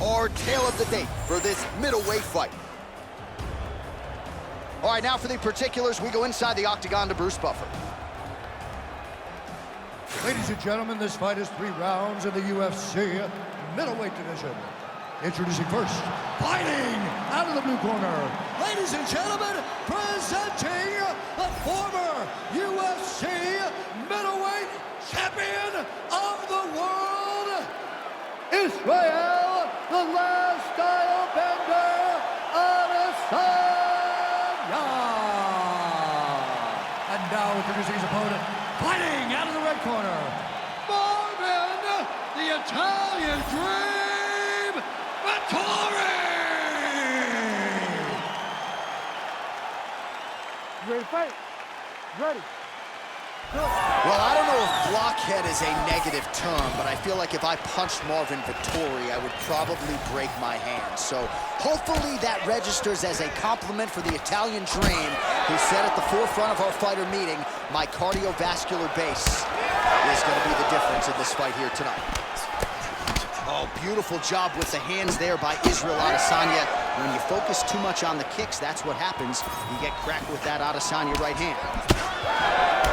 our tale of the day for this middleweight fight. All right, now for the particulars, we go inside the octagon to Bruce Buffer. Ladies and gentlemen, this fight is 3 rounds in the UFC middleweight division. Introducing first, fighting out of the blue corner. Ladies and gentlemen, presenting the former UFC middleweight champion of the world, Israel, the last style bender, Adesanya. And now introducing his opponent, fighting out of the red corner, Marvin, the Italian Dream, Vittori! You ready to fight? Ready. Well, I don't know if blockhead is a negative term, but I feel like if I punched Marvin Vittori, I would probably break my hand. So hopefully that registers as a compliment for the Italian Dream, who said at the forefront of our fighter meeting, my cardiovascular base is going to be the difference in this fight here tonight. Oh, beautiful job with the hands there by Israel Adesanya. When you focus too much on the kicks, that's what happens. You get cracked with that Adesanya right hand.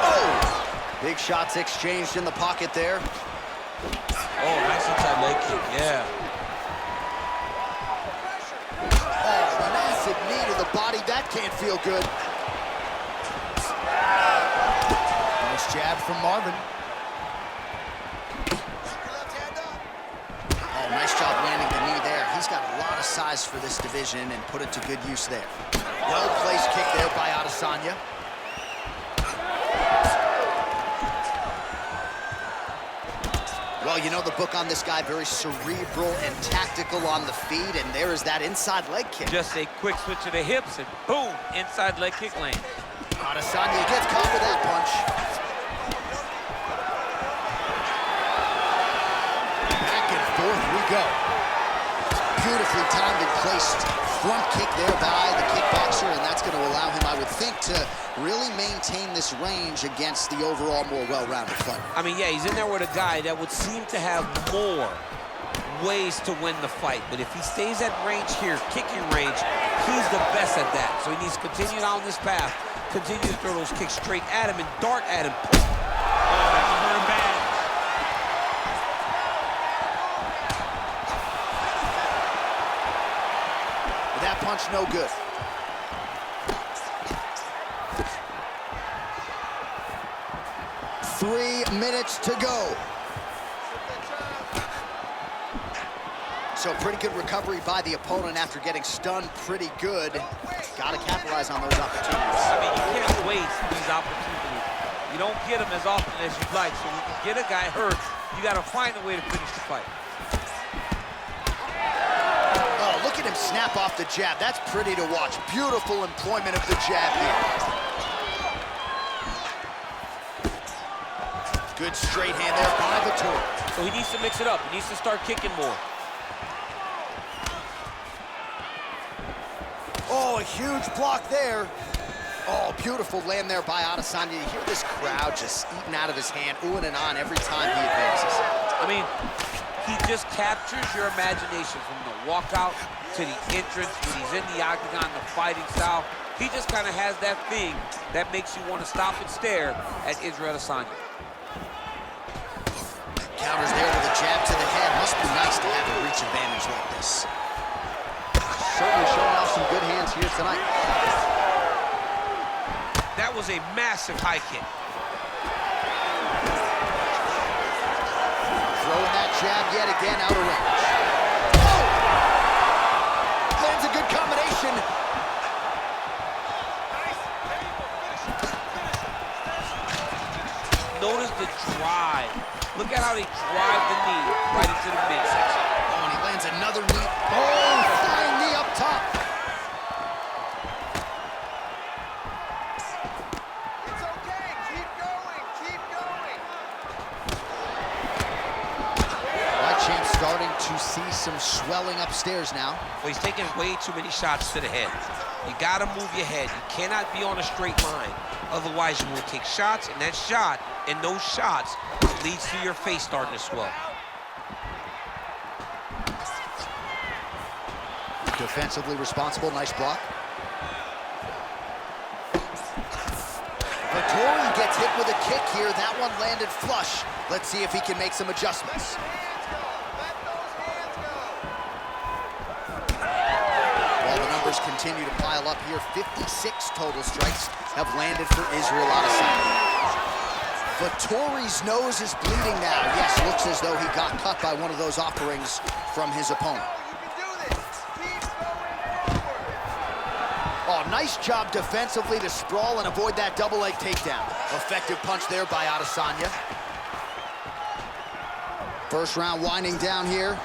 Oh! Big shots exchanged in the pocket there. Oh, nice inside leg kick, yeah. Oh, massive knee to the body. That can't feel good. Nice jab from Marvin. Oh, nice job landing the knee there. He's got a lot of size for this division and put it to good use there. Well-placed kick there by Adesanya. Well, you know the book on this guy, very cerebral and tactical on the feet, and there is that inside leg kick. Just a quick switch of the hips, and boom, inside leg kick lane. Adesanya gets caught with that punch. Back and forth we go. Beautifully timed and placed front kick there by the kickboxer, and that's going to allow him, I would think, to really maintain this range against the overall more well-rounded fighter. I mean, yeah, he's in there with a guy that would seem to have more ways to win the fight, but if he stays at range here, kicking range, he's the best at that. So he needs to continue down this path, continue to throw those kicks straight at him and dart at him. Oh, that's very bad. That punch no good. Three minutes to go. So pretty good recovery by the opponent after getting stunned pretty good. Got to capitalize on those opportunities. I mean, you can't waste these opportunities. You don't get them as often as you'd like. So when you get a guy hurt, you got to find a way to finish the fight. Oh, look at him snap off the jab. That's pretty to watch. Beautiful employment of the jab here. Good straight hand there by Vittori. So he needs to mix it up. He needs to start kicking more. Oh, a huge block there. Oh, beautiful land there by Adesanya. You hear this crowd just eating out of his hand, oohing and on every time he advances. I mean, he just captures your imagination from the walkout to the entrance, when he's in the octagon, the fighting style. He just kind of has that thing that makes you want to stop and stare at Israel Adesanya. Counters there with a jab to the head. Must be nice to have a reach advantage like this. Certainly showing off some good hands here tonight. That was a massive high kick. Throwing that jab yet again out of range. Oh! Lands a good combination. Notice the drive. Look at how they drive the knee right into the midsection. Oh, and he lands another knee. Oh, flying knee up top. It's okay. Keep going. Keep going. My champ's starting to see some swelling upstairs now. Well, he's taking way too many shots to the head. You gotta move your head. You cannot be on a straight line. Otherwise, you will take shots, and that shot and those shots leads to your face starting to swell. Defensively responsible, nice block. Vettori gets hit with a kick here. That one landed flush. Let's see if he can make some adjustments. While the numbers continue to pile up here, 56 total strikes have landed for Israel Adesanya. Vettori's nose is bleeding now. Yes, looks as though he got cut by one of those offerings from his opponent. Oh, nice job defensively to sprawl and avoid that double leg takedown. Effective punch there by Adesanya. First round winding down here.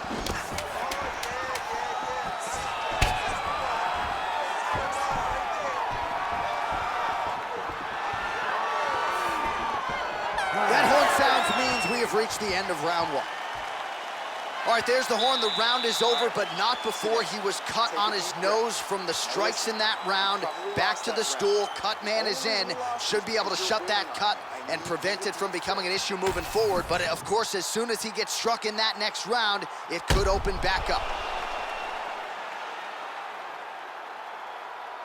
That horn sounds means we have reached the end of round one. All right, there's the horn. The round is over, but not before he was cut on his nose from the strikes in that round. Back to the stool. Cut man is in. Should be able to shut that cut and prevent it from becoming an issue moving forward. But, of course, as soon as he gets struck in that next round, it could open back up.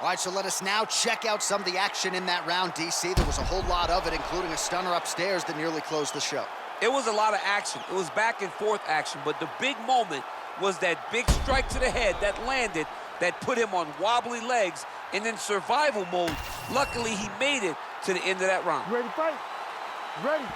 All right, so let us now check out some of the action in that round, DC. There was a whole lot of it, including a stunner upstairs that nearly closed the show. It was a lot of action. It was back and forth action, but the big moment was that big strike to the head that landed, that put him on wobbly legs, and in survival mode. Luckily, he made it to the end of that round. Ready to fight? Ready.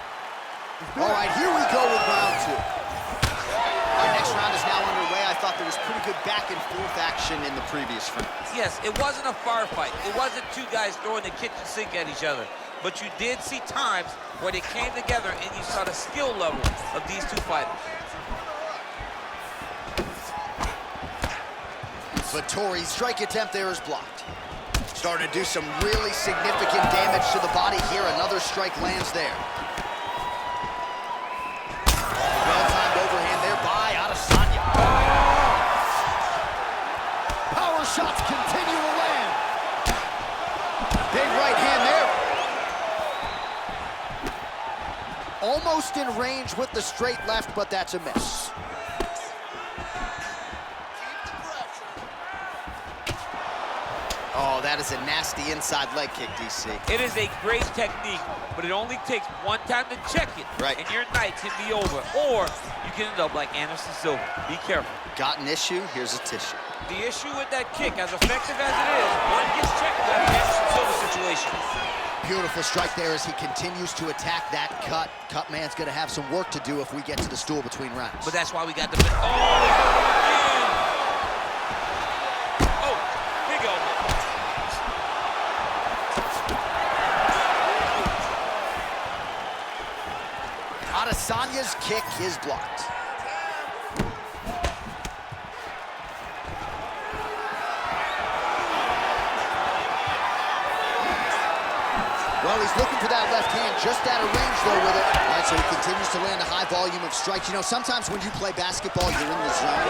All right, here we go with round two. Our next round is now underway. I thought there was pretty good back and forth action in the previous round. Yes, it wasn't a firefight. It wasn't two guys throwing the kitchen sink at each other. But you did see times where they came together and you saw the skill level of these two fighters. Vettori's strike attempt there is blocked. Starting to do some really significant damage to the body here. Another strike lands there. Well-timed overhand there by Adesanya. Power shots continue to land. Big right hand there. Almost in range with the straight left, but that's a miss. Oh, that is a nasty inside leg kick, DC. It is a great technique, but it only takes one time to check it, right, and your night can be over. Or you can end up like Anderson Silva. Be careful. Got an issue? Here's a tissue. The issue with that kick, as effective as it is, one gets checked by the Anderson Silva situation. Beautiful strike there as he continues to attack that cut. Cut man's going to have some work to do if we get to the stool between rounds. But that's why we got the... Oh, big elbow. Adesanya's kick is blocked. Well, he's looking for that left hand, just out of range, though, with it. All right, so he continues to land a high volume of strikes. You know, sometimes when you play basketball, you're in the zone.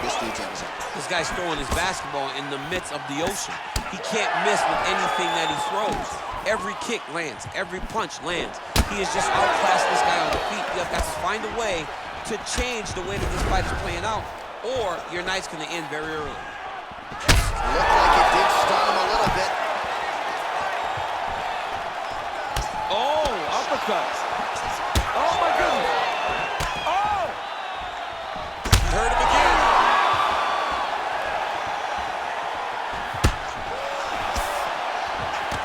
This dude's in the zone. This guy's throwing his basketball in the midst of the ocean. He can't miss with anything that he throws. Every kick lands. Every punch lands. He is just outclassing this guy on the feet. You have got to find a way to change the way that this fight is playing out, or your night's going to end very early. Looked like it did stun him a little bit. Oh, uppercut. Oh, my goodness. Oh! He hurt him again.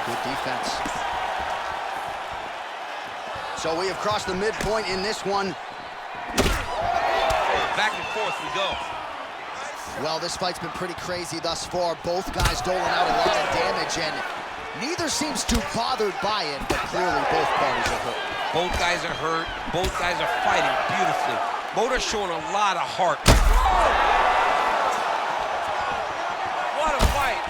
Good defense. So we have crossed the midpoint in this one. Back and forth we go. Well, this fight's been pretty crazy thus far. Both guys doling out a lot of damage, and neither seems too bothered by it, but clearly both parties are hurt. Both guys are hurt. Both guys are fighting beautifully. Both are showing a lot of heart. What a fight.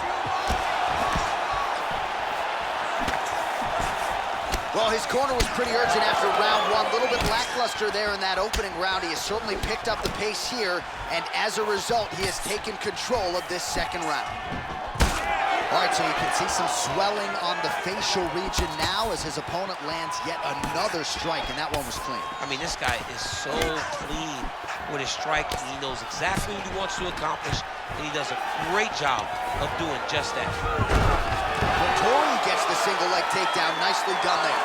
Well, his corner was pretty urgent after round one. A little bit lackluster there in that opening round. He has certainly picked up the pace here, and as a result, he has taken control of this second round. All right, so you can see some swelling on the facial region now as his opponent lands yet another strike, and that one was clean. I mean, this guy is so clean. with his striking. He knows exactly what he wants to accomplish, and he does a great job of doing just that. Vettori gets the single leg takedown. Nicely done there.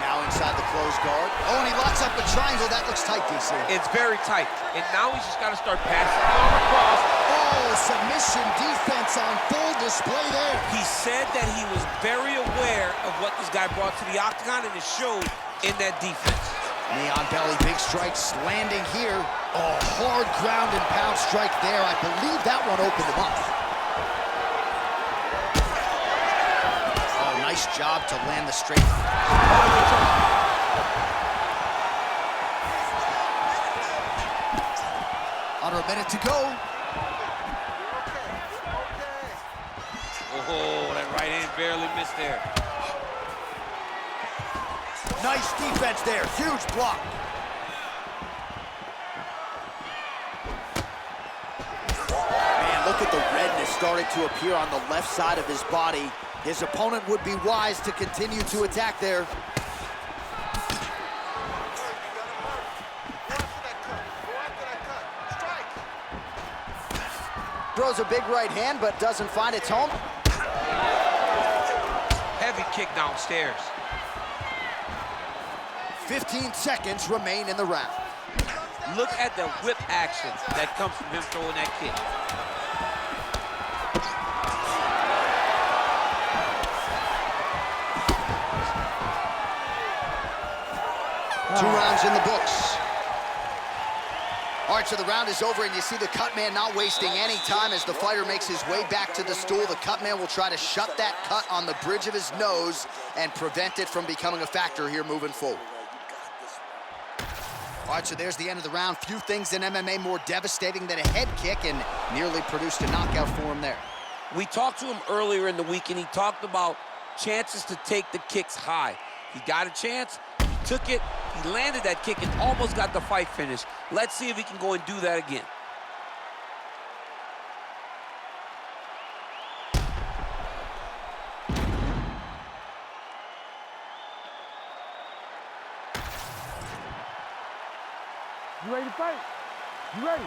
Now inside the closed guard. Oh, and he locks up a triangle. That looks tight, DC. It's very tight, and now he's just got to start passing the arm across. Oh, submission defense on full display there. He said that he was very aware of what this guy brought to the octagon, and it showed in that defense. Knee on belly, big strikes landing here. Oh, hard ground and pound strike there. I believe that one opened him up. Oh, nice job to land the straight. Under a minute to go. Oh, that right hand barely missed there. Nice defense there, huge block. Man, look at the redness starting to appear on the left side of his body. His opponent would be wise to continue to attack there. Throws a big right hand, but doesn't find its home. Heavy kick downstairs. 15 seconds remain in the round. Look at the whip action that comes from him throwing that kick. Two rounds in the books. All right, so the round is over, and you see the cut man not wasting any time as the fighter makes his way back to the stool. The cut man will try to shut that cut on the bridge of his nose and prevent it from becoming a factor here moving forward. All right, so there's the end of the round. Few things in MMA more devastating than a head kick, and nearly produced a knockout for him there. We talked to him earlier in the week, and he talked about chances to take the kicks high. He got a chance, he took it, he landed that kick and almost got the fight finished. Let's see if he can go and do that again. You ready to fight? You ready?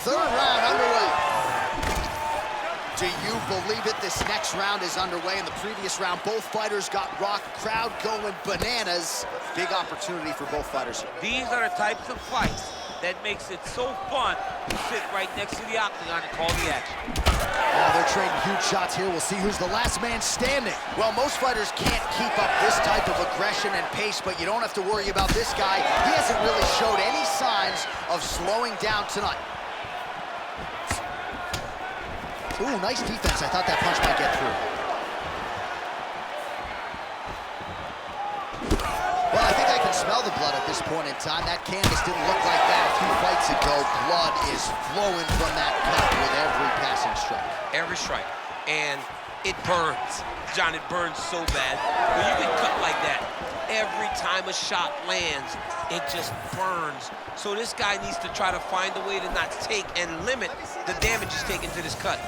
Third round underway. Do you believe it? This next round is underway. In the previous round, both fighters got rocked. Crowd going bananas. Big opportunity for both fighters. These are the types of fights that makes it so fun to sit right next to the octagon and call the action. Oh, they're trading huge shots here. We'll see who's the last man standing. Well, most fighters can't keep up this type of aggression and pace, but you don't have to worry about this guy. He hasn't really showed any signs of slowing down tonight. Ooh, nice defense. I thought that punch might get through. Well, I think I can smell the blood at this point in time. That canvas didn't look like that a few fights ago. Blood is flowing from that cut with every passing strike. Every strike. And it burns. John, it burns so bad. When you get cut like that, every time a shot lands, it just burns. So this guy needs to try to find a way to not take and limit the damage he's taken to this cut.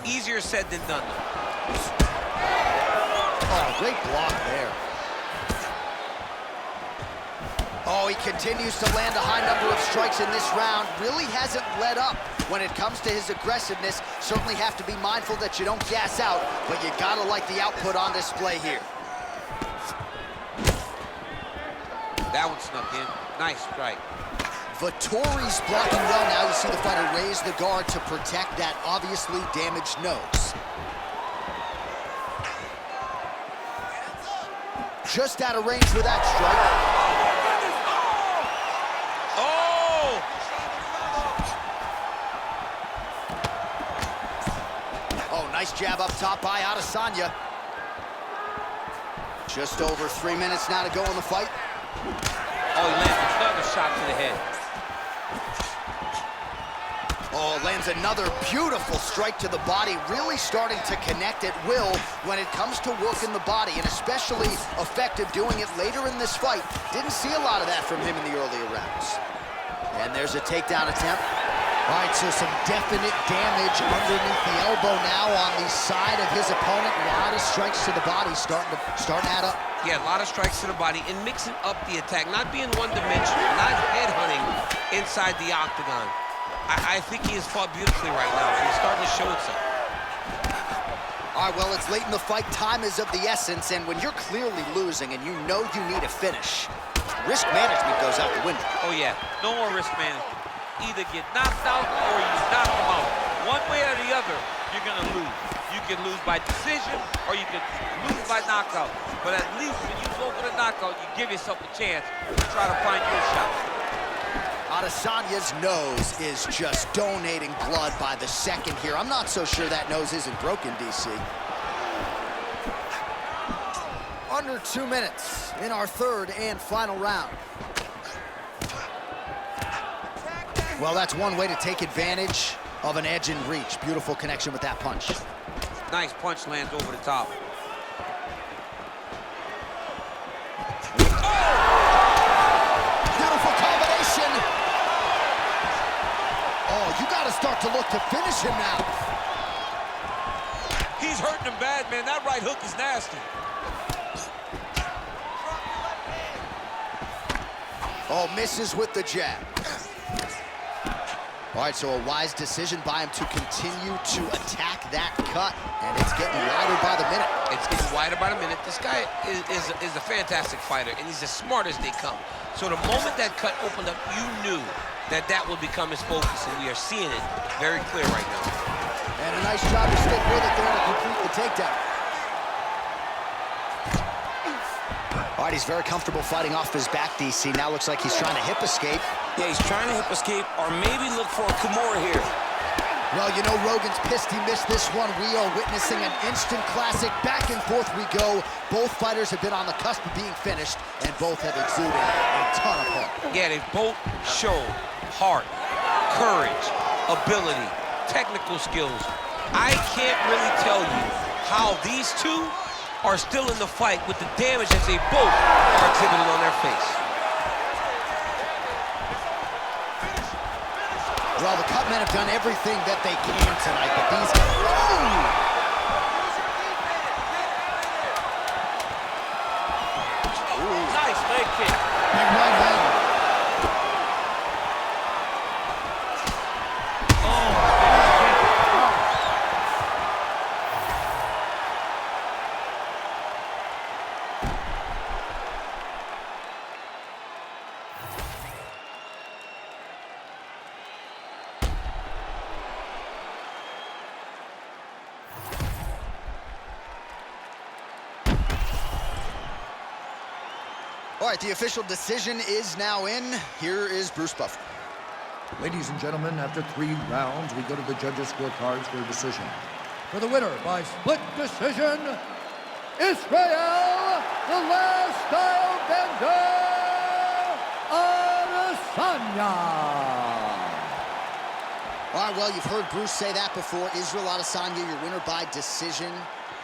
Easier said than done, though. Oh, great block there. Oh, he continues to land a high number of strikes in this round. Really hasn't let up when it comes to his aggressiveness. Certainly have to be mindful that you don't gas out, but you gotta like the output on display here. That one snuck in. Nice strike. Vettori's blocking well now. You see the fighter raise the guard to protect that obviously damaged nose. Just out of range for that strike. Nice jab up top by Adesanya. Just over 3 minutes now to go in the fight. Oh, he lands another shot to the head. Oh, lands another beautiful strike to the body, really starting to connect at will when it comes to working the body, and especially effective doing it later in this fight. Didn't see a lot of that from him in the earlier rounds. And there's a takedown attempt. All right, so some definite damage underneath the elbow now on the side of his opponent. A lot of strikes to the body starting to add up. Yeah, a lot of strikes to the body and mixing up the attack, not being one-dimensional, not headhunting inside the octagon. I think he has fought beautifully right now, and he's starting to show itself. All right, well, it's late in the fight. Time is of the essence, and when you're clearly losing and you know you need a finish, risk management goes out the window. Oh, yeah, no more risk management. Either get knocked out or you knock them out. One way or the other, you're going to lose. You can lose by decision or you can lose by knockout. But at least when you go for the knockout, you give yourself a chance to try to find your shot. Adesanya's nose is just donating blood by the second here. I'm not so sure that nose isn't broken, DC. Under 2 minutes in our third and final round. Well, that's one way to take advantage of an edge and reach. Beautiful connection with that punch. Nice punch lands over the top. Beautiful combination. Oh, you got to start to look to finish him now. He's hurting him bad, man. That right hook is nasty. Oh, misses with the jab. All right, so a wise decision by him to continue to attack that cut, and it's getting wider by the minute. It's getting wider by the minute. This guy is a fantastic fighter, and he's as smart as they come. So the moment that cut opened up, you knew that that would become his focus, and we are seeing it very clear right now. And a nice job to stick with it there to complete the takedown. All right, he's very comfortable fighting off his back, DC. Now looks like he's trying to hip escape. Yeah, he's trying to hip escape or maybe look for a Kimura here. Well, you know Rogan's pissed he missed this one. We are witnessing an instant classic. Back and forth we go. Both fighters have been on the cusp of being finished, and both have exuded a ton of heart. Yeah, they both show heart, courage, ability, technical skills. I can't really tell you how these two are still in the fight with the damage that they both are exhibiting on their face. Well, the Cutmen have done everything that they can tonight, but these guys... Nice leg kick. Big right hand. All right, the official decision is now in. Here is Bruce Buffer. Ladies and gentlemen, after 3 rounds, we go to the judges' scorecards for a decision. For the winner by split decision, Israel, the last style bender, Adesanya. All right, well, you've heard Bruce say that before. Israel Adesanya, your winner by decision.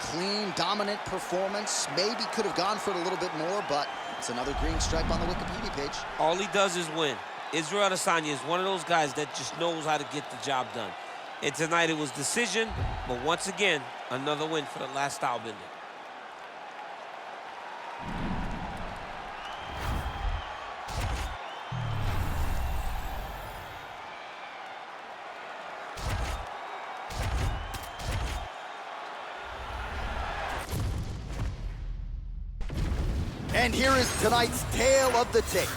Clean, dominant performance. Maybe could have gone for it a little bit more, but it's another green stripe on the Wikipedia page. All he does is win. Israel Adesanya is one of those guys that just knows how to get the job done. And tonight it was decision, but once again, another win for the last style bender. And here is tonight's tale of the tape.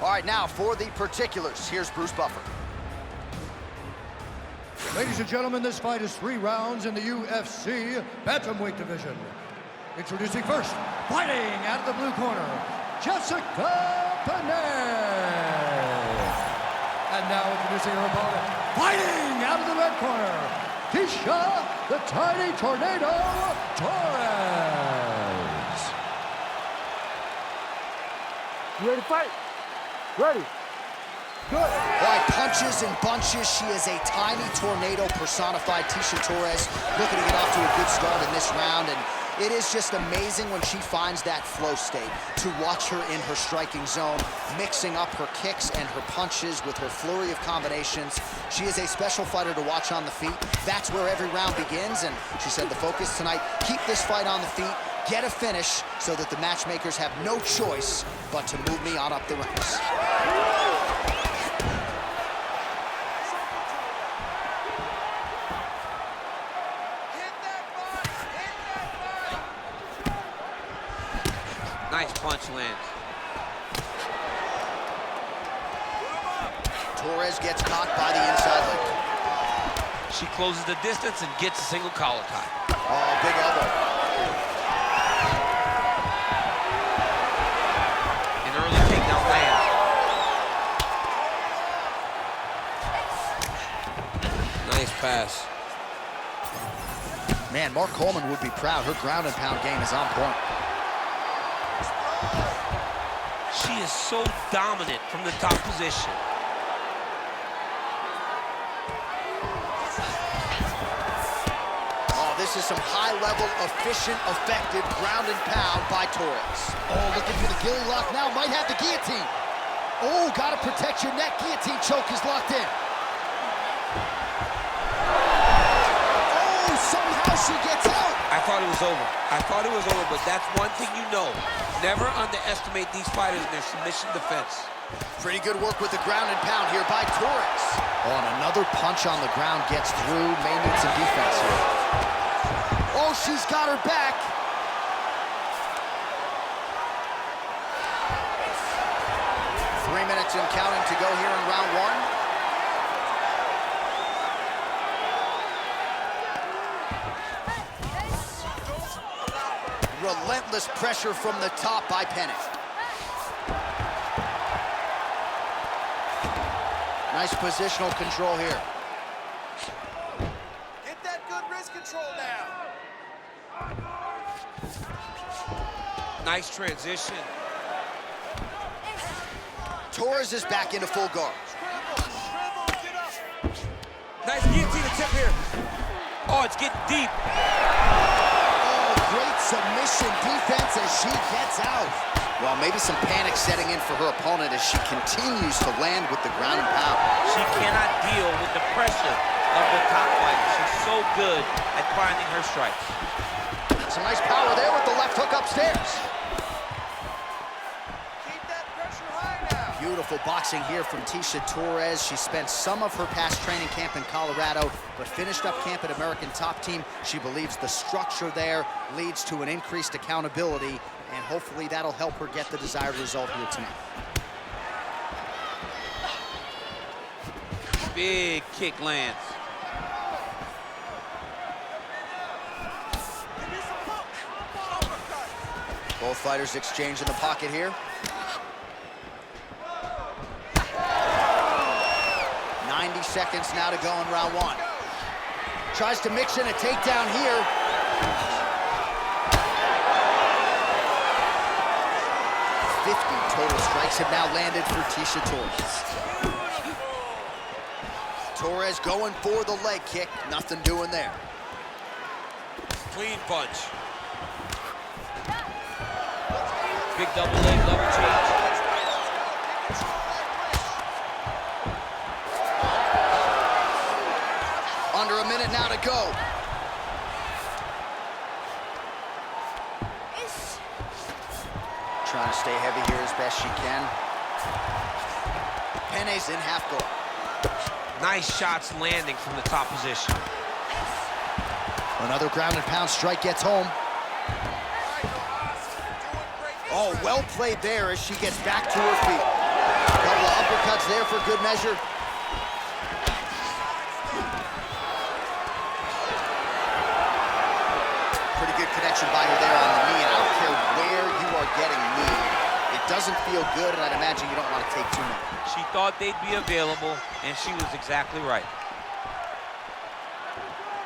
All right, now for the particulars, here's Bruce Buffer. Ladies and gentlemen, this fight is 3 rounds in the UFC bantamweight division. Introducing first, fighting out of the blue corner, Jessica Panay. And now introducing her opponent, fighting out of the red corner, Tisha the Tiny Tornado Torres. You ready to fight? Ready. Good. All right, punches and bunches. She is a tiny tornado personified. Tisha Torres looking to get off to a good start in this round. And It is just amazing when she finds that flow state, to watch her in her striking zone, mixing up her kicks and her punches with her flurry of combinations. She is a special fighter to watch on the feet. That's where every round begins, and she said the focus tonight, keep this fight on the feet, get a finish so that the matchmakers have no choice but to move me on up the ranks. Nice punch lands. Torres gets caught by the inside leg. She closes the distance and gets a single collar tie. Oh, big elbow. An early takedown lands. Nice pass. Man, Mark Coleman would be proud. Her ground and pound game is on point. She is so dominant from the top position. Oh, this is some high-level, efficient, effective ground and pound by Torres. Oh, looking for the gilly lock now. Might have the guillotine. Oh, gotta protect your neck. Guillotine choke is locked in. Oh, somehow she gets out. I thought it was over. I thought it was over, but that's one thing you know. Never underestimate these fighters in their submission defense. Pretty good work with the ground and pound here by Torres. Oh, and another punch on the ground gets through. May need some defense here. Oh, she's got her back. Three minutes and counting to go here in round one. Relentless pressure from the top by Penny. Nice positional control here. Get that good wrist control now. Nice transition. Torres is back into full guard. Nice guillotine attempt here. Oh, it's getting deep. Oh, great submission defense as she gets out. Well, maybe some panic setting in for her opponent as she continues to land with the ground and pound. She cannot deal with the pressure of the top fighter. She's so good at finding her strikes. Some nice power there with the left hook upstairs. Keep that pressure high now. Beautiful boxing here from Tecia Torres. She spent some of her past training camp in Colorado, but finished up camp at American Top Team. She believes the structure there leads to an increased accountability, and hopefully that'll help her get the desired result here tonight. Big kick lands. Both fighters exchange in the pocket here. 90 seconds now to go in round one. Tries to mix in a takedown here. Total strikes have now landed for Tecia Torres. Torres going for the leg kick. Nothing doing there. Clean punch. Big double leg, double change. Under a minute now to go. Trying to stay heavy here as best she can. Pene's in half guard. Nice shots landing from the top position. Another ground and pound strike gets home. Oh, well played there as she gets back to her feet. A couple of uppercuts there for good measure. Pretty good connection by her there on the knee. And I don't care where you are getting knee. It doesn't feel good, and I'd imagine you don't want to take too many. She thought they'd be available, and she was exactly right.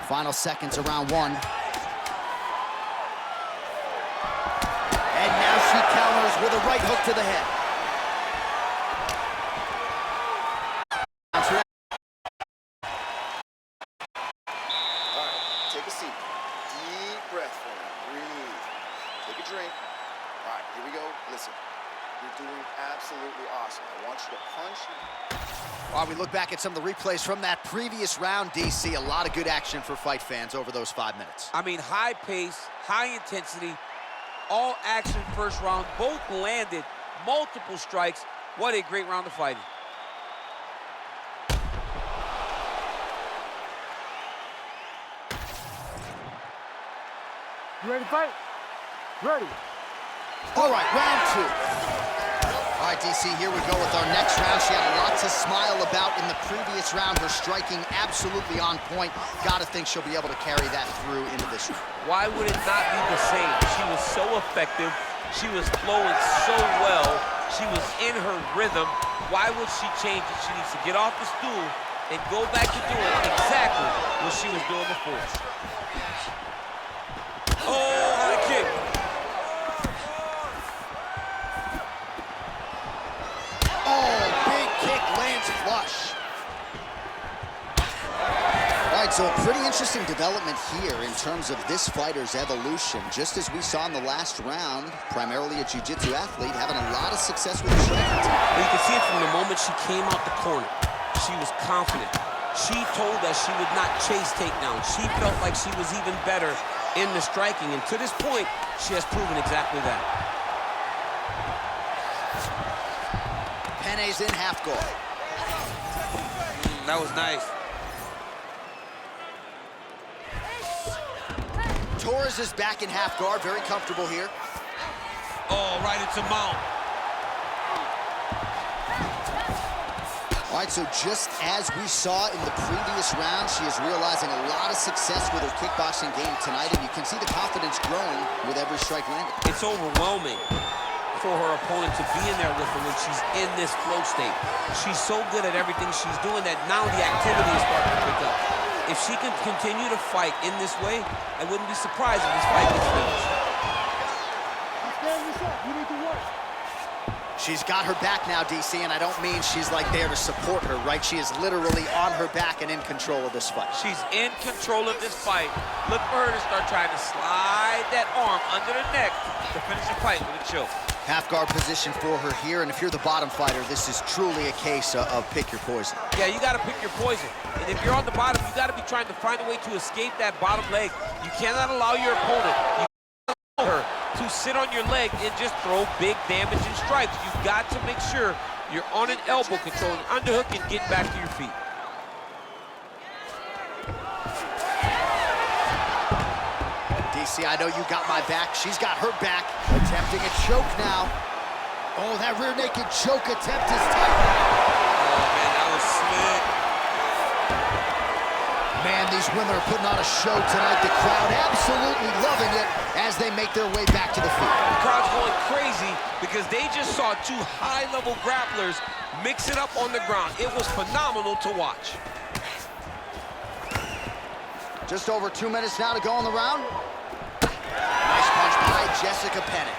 Final seconds of round one. And now she counters with a right hook to the head. All right, take a seat. Deep breath for me. Breathe. listen, you're doing absolutely awesome. I want you to punch. While we look back at some of the replays from that previous round, DC, a lot of good action for fight fans over those 5 minutes. I mean, high pace, high intensity, all action first round. Both landed multiple strikes. What a great round of fighting. You ready to fight? Ready. All right, round 2. All right, DC, here we go with our next round. She had a lot to smile about in the previous round. Her striking absolutely on point. Gotta think she'll be able to carry that through into this round. Why would it not be the same? She was so effective. She was flowing so well. She was in her rhythm. Why would she change it? She needs to get off the stool and go back to doing exactly what she was doing before. Oh, high kick. Oh, big kick lands flush. All right, so a pretty interesting development here in terms of this fighter's evolution. Just as we saw in the last round, primarily a jiu-jitsu athlete, having a lot of success with the striking. You can see it from the moment she came out the corner. She was confident. She told us she would not chase takedowns. She felt like she was even better in the striking, and to this point, she has proven exactly that. Pene's in half guard. That was nice. Torres is back in half guard, very comfortable here. Oh, right into mount. All right, so just as we saw in the previous round, she is realizing a lot of success with her kickboxing game tonight, and you can see the confidence growing with every strike landed. It's overwhelming for her opponent to be in there with her when she's in this flow state. She's so good at everything she's doing that now the activity is starting to pick up. If she can continue to fight in this way, I wouldn't be surprised if this fight gets finished. Stand this up. You need to work. She's got her back now, DC, and I don't mean she's like there to support her, right? She is literally on her back and in control of this fight. She's in control of this fight. Look for her to start trying to slide that arm under the neck to finish the fight with a choke. Half guard position for her here, and if you're the bottom fighter, this is truly a case of pick your poison. Yeah, you got to pick your poison. And if you're on the bottom, you got to be trying to find a way to escape that bottom leg. You cannot allow your opponent her to sit on your leg and just throw big damaging strikes. You've got to make sure you're on an elbow control, an underhook, and get back to your feet. DC, I know you got my back. She's got her back. Attempting a choke now. Oh, that rear naked choke attempt is tight. Oh, man, that was slick. Man, these women are putting on a show tonight. The crowd absolutely loving it as they make their way back to the field. The crowd's going crazy because they just saw two high-level grapplers mix it up on the ground. It was phenomenal to watch. Just over 2 minutes now to go in the round. Nice punch by Jessica Penne.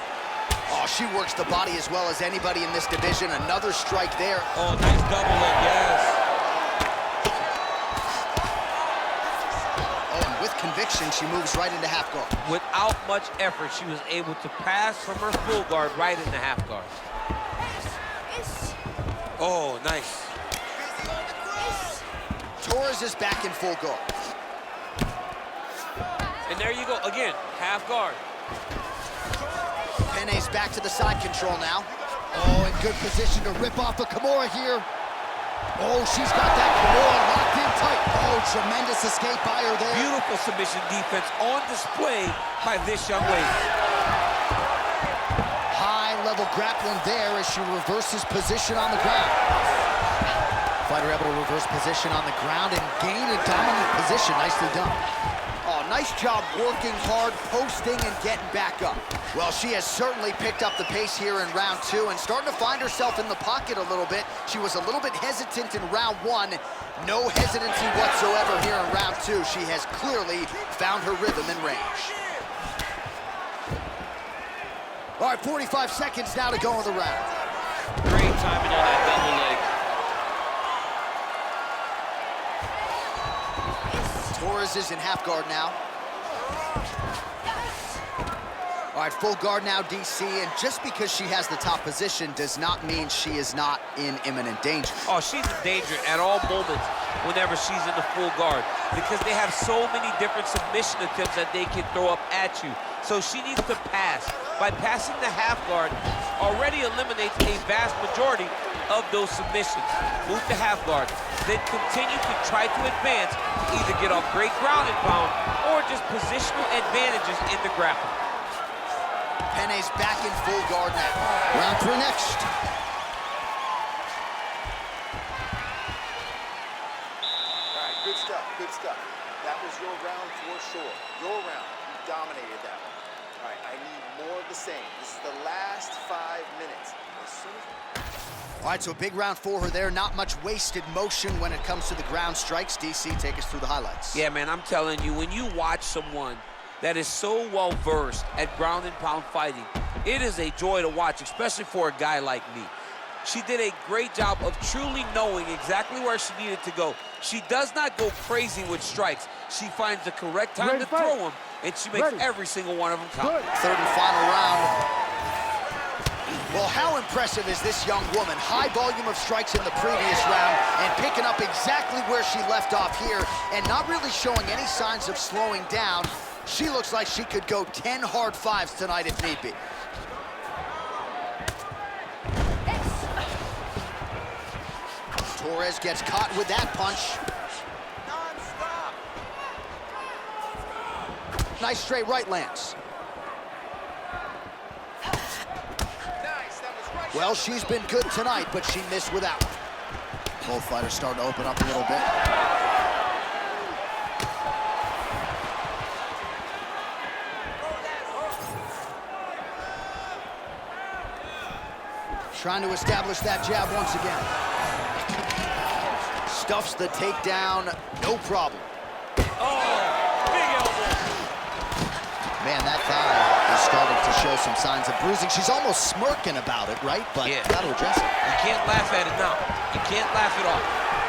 Oh, she works the body as well as anybody in this division. Another strike there. Oh, nice double leg, yes. Oh, and with conviction, she moves right into half guard. Without much effort, she was able to pass from her full guard right into half guard. Oh, nice. Torres is back in full guard. And there you go, again, half guard. Penne's back to the side control now. Oh, in good position to rip off a Kimura here. Oh, she's got that Kimura locked in tight. Oh, tremendous escape by her there. Beautiful submission defense on display by this young lady. High-level grappling there as she reverses position on the ground. Fighter able to reverse position on the ground and gain a dominant position. Nicely done. Oh, nice job working hard, posting, and getting back up. Well, she has certainly picked up the pace here in round 2 and starting to find herself in the pocket a little bit. She was a little bit hesitant in round 1. No hesitancy whatsoever here in round 2. She has clearly found her rhythm and range. All right, 45 seconds now to go in the round. Great timing on that double leg. Torres is in half guard now. All right, full guard now, DC, and just because she has the top position does not mean she is not in imminent danger. Oh, she's in danger at all moments whenever she's in the full guard because they have so many different submission attempts that they can throw up at you. So she needs to pass. By passing the half guard, already eliminates a vast majority of those submissions. Move to half guard, then continue to try to advance to either get off great ground and pound or just positional advantages in the grappling. Penne's back in full guard now. Round 3 next. All right, good stuff, good stuff. That was your round for sure. Your round, you dominated that one. All right, I need more of the same. This is the last 5 minutes. As soon as... All right, so a big round for her there. Not much wasted motion when it comes to the ground strikes. DC, take us through the highlights. Yeah, man, I'm telling you, when you watch someone that is so well-versed at ground and pound fighting, it is a joy to watch, especially for a guy like me. She did a great job of truly knowing exactly where she needed to go. She does not go crazy with strikes. She finds the correct time to throw them, and she makes every single one of them count. Third and final round. Well, how impressive is this young woman? High volume of strikes in the previous round and picking up exactly where she left off here and not really showing any signs of slowing down. She looks like she could go 10 hard fives tonight if need be. Torres gets caught with that punch. Non-stop. Nice straight right lands. Nice, that was right. Well, she's been good tonight, but she missed without. Both fighters starting to open up a little bit. Trying to establish that jab once again. Stuffs the takedown, no problem. Oh, big elbow. Man, that thigh is starting to show some signs of bruising. She's almost smirking about it, right? But Yeah. got to address it. You can't laugh at it now. You can't laugh it off.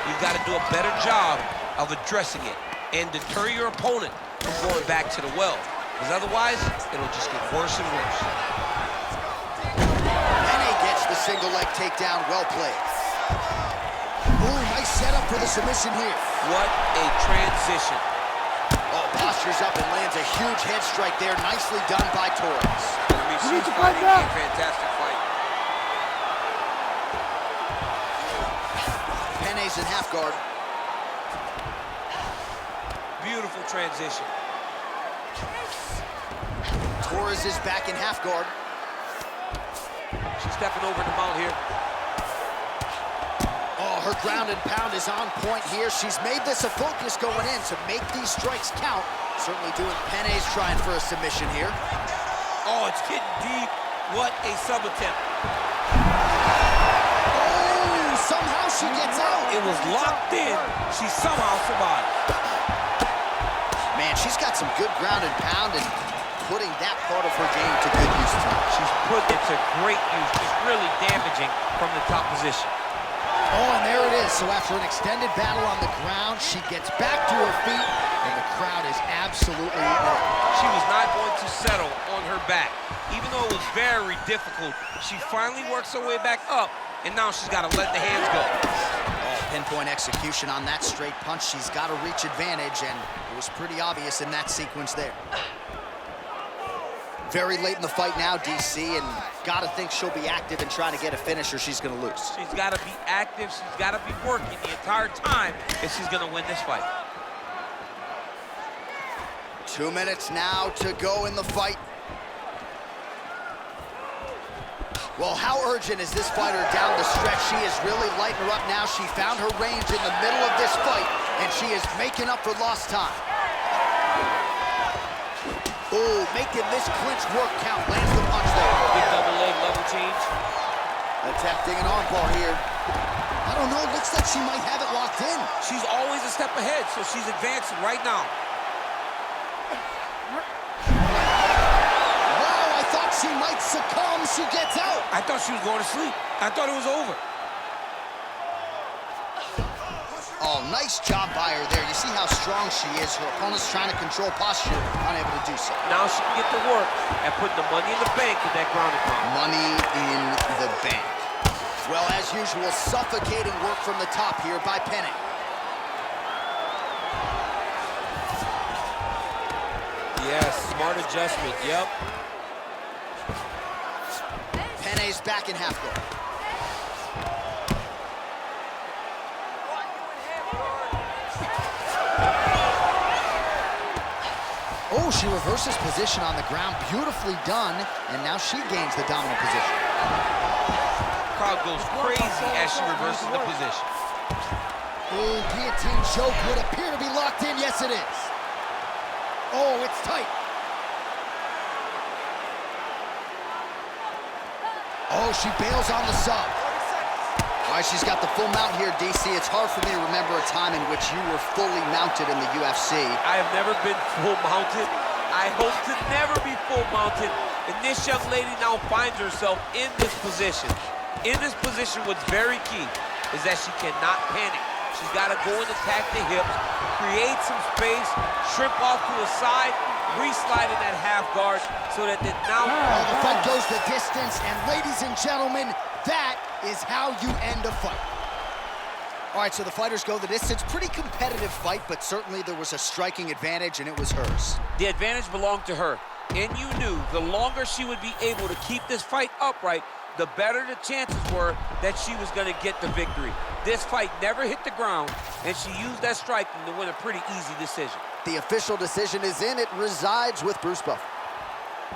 You've got to do a better job of addressing it and deter your opponent from going back to the well. Because otherwise, it'll just get worse and worse. The single leg takedown, well played. Ooh, nice setup for the submission here. What a transition. Oh, postures up and lands a huge head strike there. Nicely done by Torres. I mean, You need she's to fight fighting a back. fantastic fight. Penne's in half guard. Beautiful transition. Torres is back in half guard. She's stepping over the mount here. Oh, her ground and pound is on point here. She's made this a focus going in to make these strikes count. Certainly doing. Penne's trying for a submission here. Oh, it's getting deep. What a sub attempt. Oh, somehow she gets out. It was locked in. She somehow survived. Man, she's got some good ground and pound and putting that part of her game to good use tonight. She's put it to great use, just really damaging from the top position. Oh, and there it is. So after an extended battle on the ground, she gets back to her feet, and the crowd is absolutely eating it. She was not going to settle on her back. Even though it was very difficult, she finally works her way back up, and now she's got to let the hands go. Oh, pinpoint execution on that straight punch. She's got a reach advantage, and it was pretty obvious in that sequence there. Very late in the fight now, DC, and gotta think she'll be active and trying to get a finish or she's gonna lose. She's got to be active. She's got to be working the entire time if she's going to win this fight. 2 minutes now to go in the fight. Well, how urgent is this fighter down the stretch? She is really lighting her up now. She found her range in the middle of this fight, and she is making up for lost time. Oh, making this clinch work count. Lands the punch there. Big double leg level change. Attempting an armbar here. I don't know, it looks like she might have it locked in. She's always a step ahead, so she's advancing right now. Wow, I thought she might succumb. She gets out. I thought she was going to sleep. I thought it was over. Oh, Oh, nice job by her there. You see how strong she is. Her opponent's trying to control posture, unable to do so. Now she can get to work and put the money in the bank with that ground and pound. Money in the bank. Well, as usual, suffocating work from the top here by Penny. Yes, smart adjustment, yep. Penny's back in half guard. Oh, she reverses position on the ground. Beautifully done. And now she gains the dominant position. Crowd goes crazy as she reverses the position. Oh, guillotine choke would appear to be locked in. Yes, it is. Oh, it's tight. Oh, she bails on the sub. All right, she's got the full mount here, DC. It's hard for me to remember a time in which you were fully mounted in the UFC. I have never been full mounted. I hope to never be full mounted. And this young lady now finds herself in this position. In this position, what's very key is that she cannot panic. She's got to go and attack the hips, create some space, shrimp off to the side, re-slide in that half guard so that now... Well, the fight goes the distance, and ladies and gentlemen, that is how you end a fight. All right, so the fighters go the distance. Pretty competitive fight, but certainly there was a striking advantage, and it was hers. The advantage belonged to her, and you knew the longer she would be able to keep this fight upright, the better the chances were that she was going to get the victory. This fight never hit the ground, and she used that striking to win a pretty easy decision. The official decision is in. It resides with Bruce Buffer.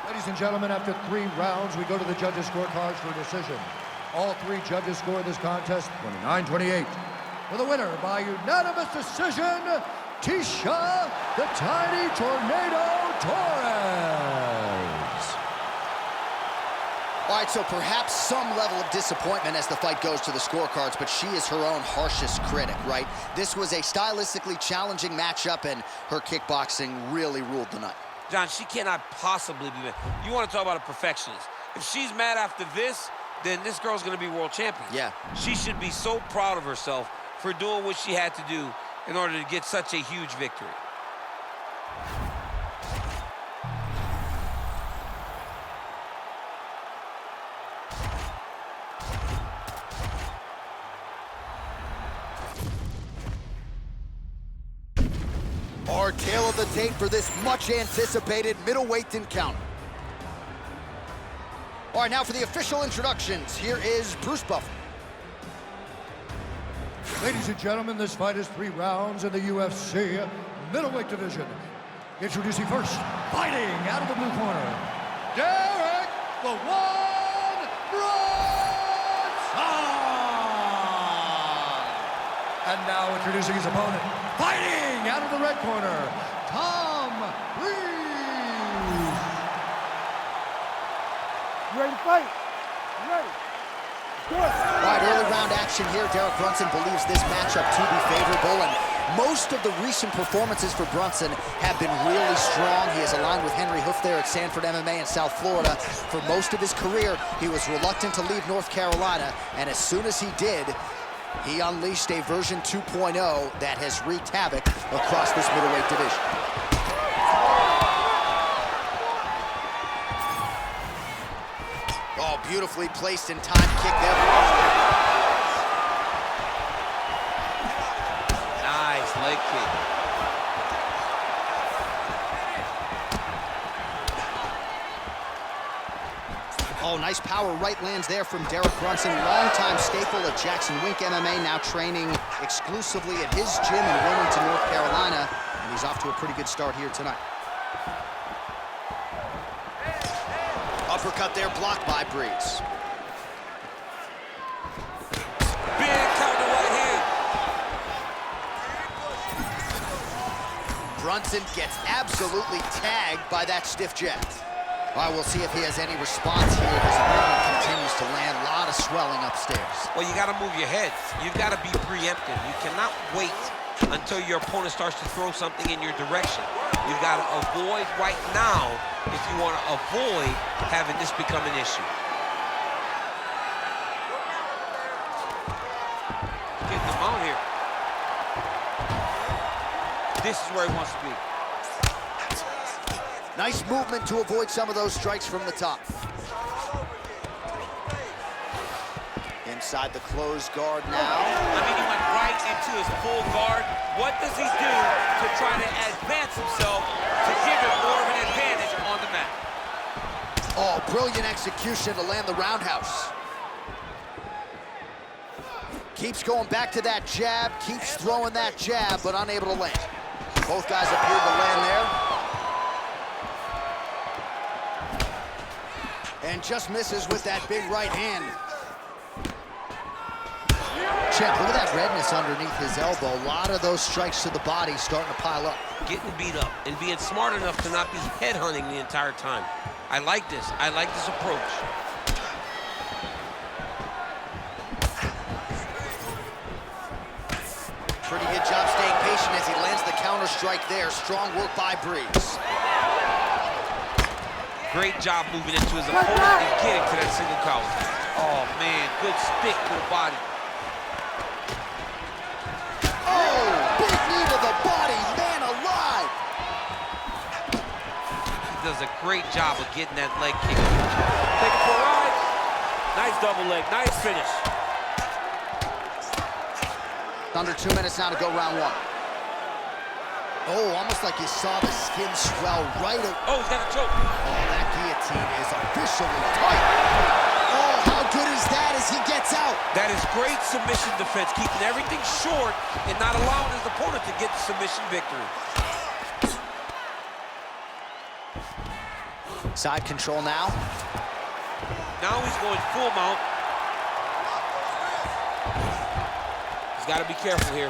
Ladies and gentlemen, after 3 rounds, we go to the judges' scorecards for a decision. All 3 judges scored this contest 29-28. For the winner by unanimous decision, Tisha the Tiny Tornado Torres. All right, so perhaps some level of disappointment as the fight goes to the scorecards, but she is her own harshest critic, right? This was a stylistically challenging matchup, and her kickboxing really ruled the night. John, she cannot possibly be mad. You want to talk about a perfectionist. If she's mad after this, then this girl's going to be world champion. Yeah. She should be so proud of herself for doing what she had to do in order to get such a huge victory. Our tale of the tape for this much-anticipated middleweight encounter. All right, now for the official introductions, here is Bruce Buffer. Ladies and gentlemen, this fight is 3 rounds in the UFC middleweight division. Introducing first, fighting out of the blue corner, Derek the One Bronson! And now introducing his opponent, fighting out of the red corner, Tom Reeves. You ready to fight? You ready? Let's do it. All right, early round action here. Derek Brunson believes this matchup to be favorable, and most of the recent performances for Brunson have been really strong. He is aligned with Henry Hoof there at Sanford MMA in South Florida. For most of his career, he was reluctant to leave North Carolina, and as soon as he did, he unleashed a version 2.0 that has wreaked havoc across this middleweight division. Oh, beautifully placed and timed kick there. Nice leg kick. Oh, nice power right lands there from Derek Brunson. Longtime staple of Jackson Wink MMA, now training exclusively at his gym in Wilmington, North Carolina. And he's off to a pretty good start here tonight. Uppercut there, blocked by Breeze. Big counter right hand. Brunson gets absolutely tagged by that stiff jab. All right, we'll see if he has any response here as the movement continues to land. A lot of swelling upstairs. Well, you got to move your head. You've got to be preemptive. You cannot wait until your opponent starts to throw something in your direction. You've got to avoid right now if you want to avoid having this become an issue. Getting them out here. this is where he wants to be. Nice movement to avoid some of those strikes from the top. Inside the closed guard now. I mean, he went right into his full guard. What does he do to try to advance himself to give him more of an advantage on the mat? Oh, brilliant execution to land the roundhouse. Keeps going back to that jab, keeps throwing that jab, but unable to land. Both guys appeared to land there. And just misses with that big right hand. Champ, look at that redness underneath his elbow. A lot of those strikes to the body starting to pile up. Getting beat up and being smart enough to not be headhunting the entire time. I like this. I like this approach. Pretty good job staying patient as he lands the counter strike there. Strong work by Breeze. Great job moving into his opponent and getting to that single collar. Oh, man, good stick to the body. Oh, big knee to the body, man alive. He does a great job of getting that leg kick. Take it for a ride. Nice double leg, nice finish. Under 2 minutes now to go round one. Oh, almost like you saw the skin swell right away. Oh, he's got a choke. Oh, that guillotine is officially tight. Oh, how good is that as he gets out? That is great submission defense, keeping everything short and not allowing his opponent to get the submission victory. Side control now. Now he's going full mount. He's got to be careful here.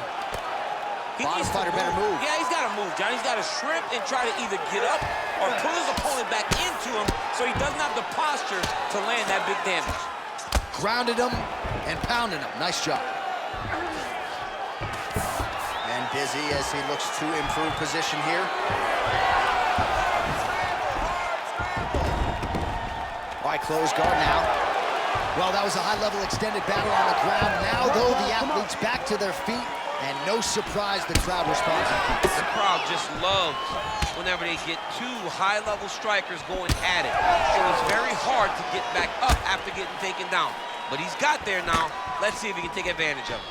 He Bottom needs to fighter better move. Yeah, he's got to move, John. He's got to shrimp and try to either get up or pull his opponent back into him so he doesn't have the posture to land that big damage. Grounded him and pounded him. Nice job. And busy as he looks to improve position here. All right, close guard now. Well, that was a high-level extended battle on the ground. Now, though, the athletes back to their feet, and no surprise the crowd responds. The crowd just loves whenever they get two high-level strikers going at it. It was very hard to get back up after getting taken down. But he's got there now. Let's see if he can take advantage of it.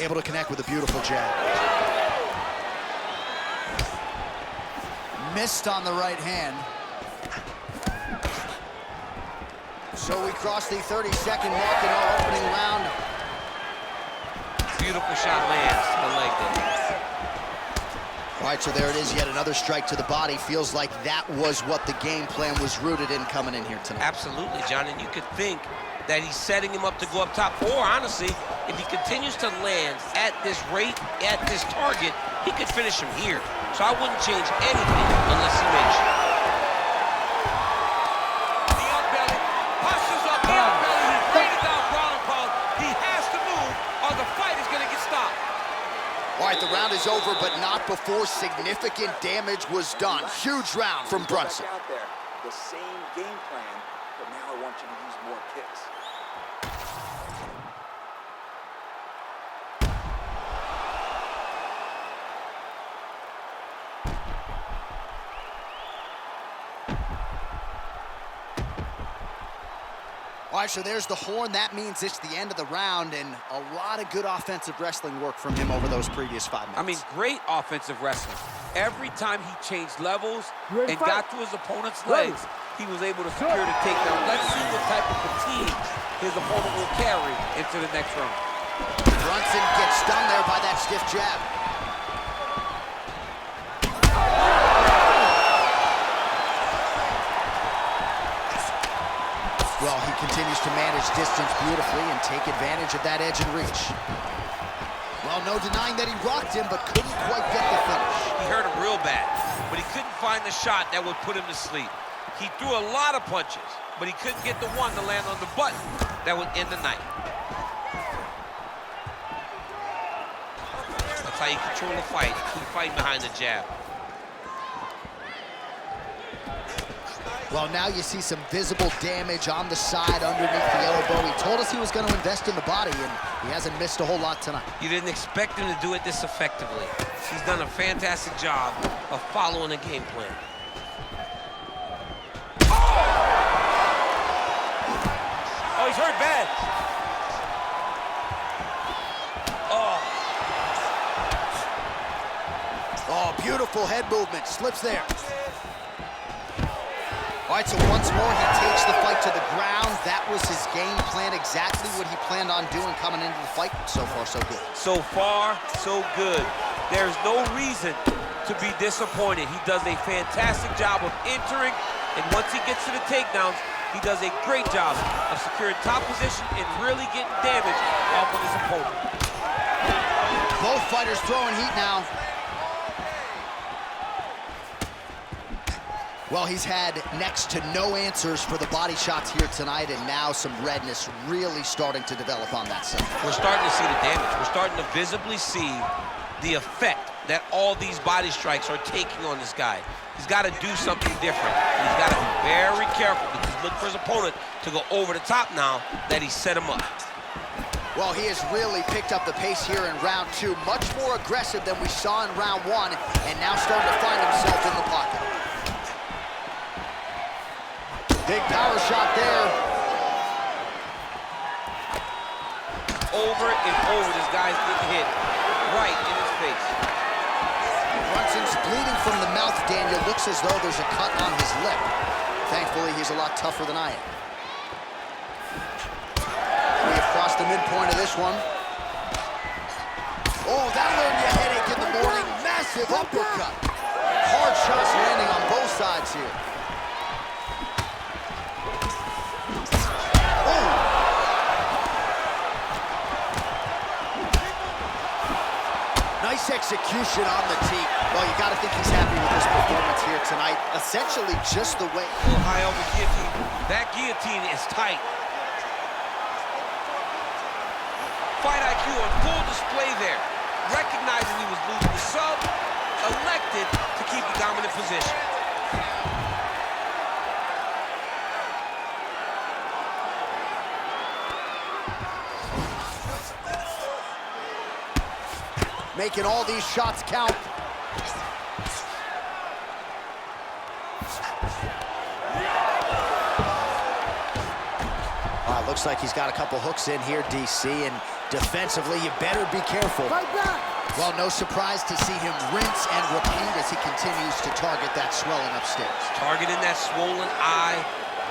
Able to connect with a beautiful jab. Missed on the right hand. So we cross the 30-second mark in our opening round. Beautiful shot lands to the leg there. All right, so there it is, yet another strike to the body. Feels like that was what the game plan was rooted in coming in here tonight. Absolutely, John, and you could think that he's setting him up to go up top. Or, honestly, if he continues to land at this rate, at this target, he could finish him here. So I wouldn't change anything unless he makes sure. The up belly, postures up, the up belly, he's bringing down ground and pound. He has to move or the fight is going to get stopped. All right, the round is over, but not before significant damage was done. Huge round from Brunson. Out there, the same game plan, but now I want you to use more kicks. All right, so there's the horn. That means it's the end of the round, and a lot of good offensive wrestling work from him over those previous 5 minutes. I mean, great offensive wrestling. Every time he changed levels and got to his opponent's legs, he was able to secure the takedown. Let's see what type of fatigue his opponent will carry into the next round. Brunson gets stung there by that stiff jab. Well, he continues to manage distance beautifully and take advantage of that edge and reach. Well, no denying that he rocked him, but couldn't quite get the finish. He hurt him real bad, but he couldn't find the shot that would put him to sleep. He threw a lot of punches, but he couldn't get the one to land on the button that would end the night. That's how you control the fight. Keep fighting behind the jab. Well, now you see some visible damage on the side underneath the elbow. He told us he was going to invest in the body, and he hasn't missed a whole lot tonight. You didn't expect him to do it this effectively. He's done a fantastic job of following a game plan. Oh, he's hurt bad. Oh, beautiful head movement. Slips there. All right, so once more, he takes the fight to the ground. That was his game plan, exactly what he planned on doing coming into the fight. So far, so good. So far, so good. There's no reason to be disappointed. He does a fantastic job of entering, and once he gets to the takedowns, he does a great job of securing top position and really getting damage off of his opponent. Both fighters throwing heat now. Well, he's had next to no answers for the body shots here tonight, and now some redness really starting to develop on that side. We're starting to see the damage. We're starting to visibly see the effect that all these body strikes are taking on this guy. He's got to do something different. And he's got to be very careful because he's looking for his opponent to go over the top now that he set him up. Well, he has really picked up the pace here in round 2. Much more aggressive than we saw in round 1, and now starting to find himself in the pocket. Big power shot there. Over and over, this guy's getting hit right in his face. Brunson's bleeding from the mouth, Daniel. Looks as though there's a cut on his lip. Thankfully, he's a lot tougher than I am. We have crossed the midpoint of this one. Oh, that'll earn you a headache in the morning. Massive uppercut. Hard shots landing on both sides here. Nice execution on the tee. Well, you got to think he's happy with his performance here tonight. Essentially just the way... Oh, high over guillotine. That guillotine is tight. Fight IQ on full display there. Recognizing he was losing the sub, elected to keep the dominant position. Making all these shots count. Looks like he's got a couple hooks in here, DC, and defensively, you better be careful. Right back. Well, no surprise to see him rinse and repeat as he continues to target that swelling upstairs. Targeting that swollen eye,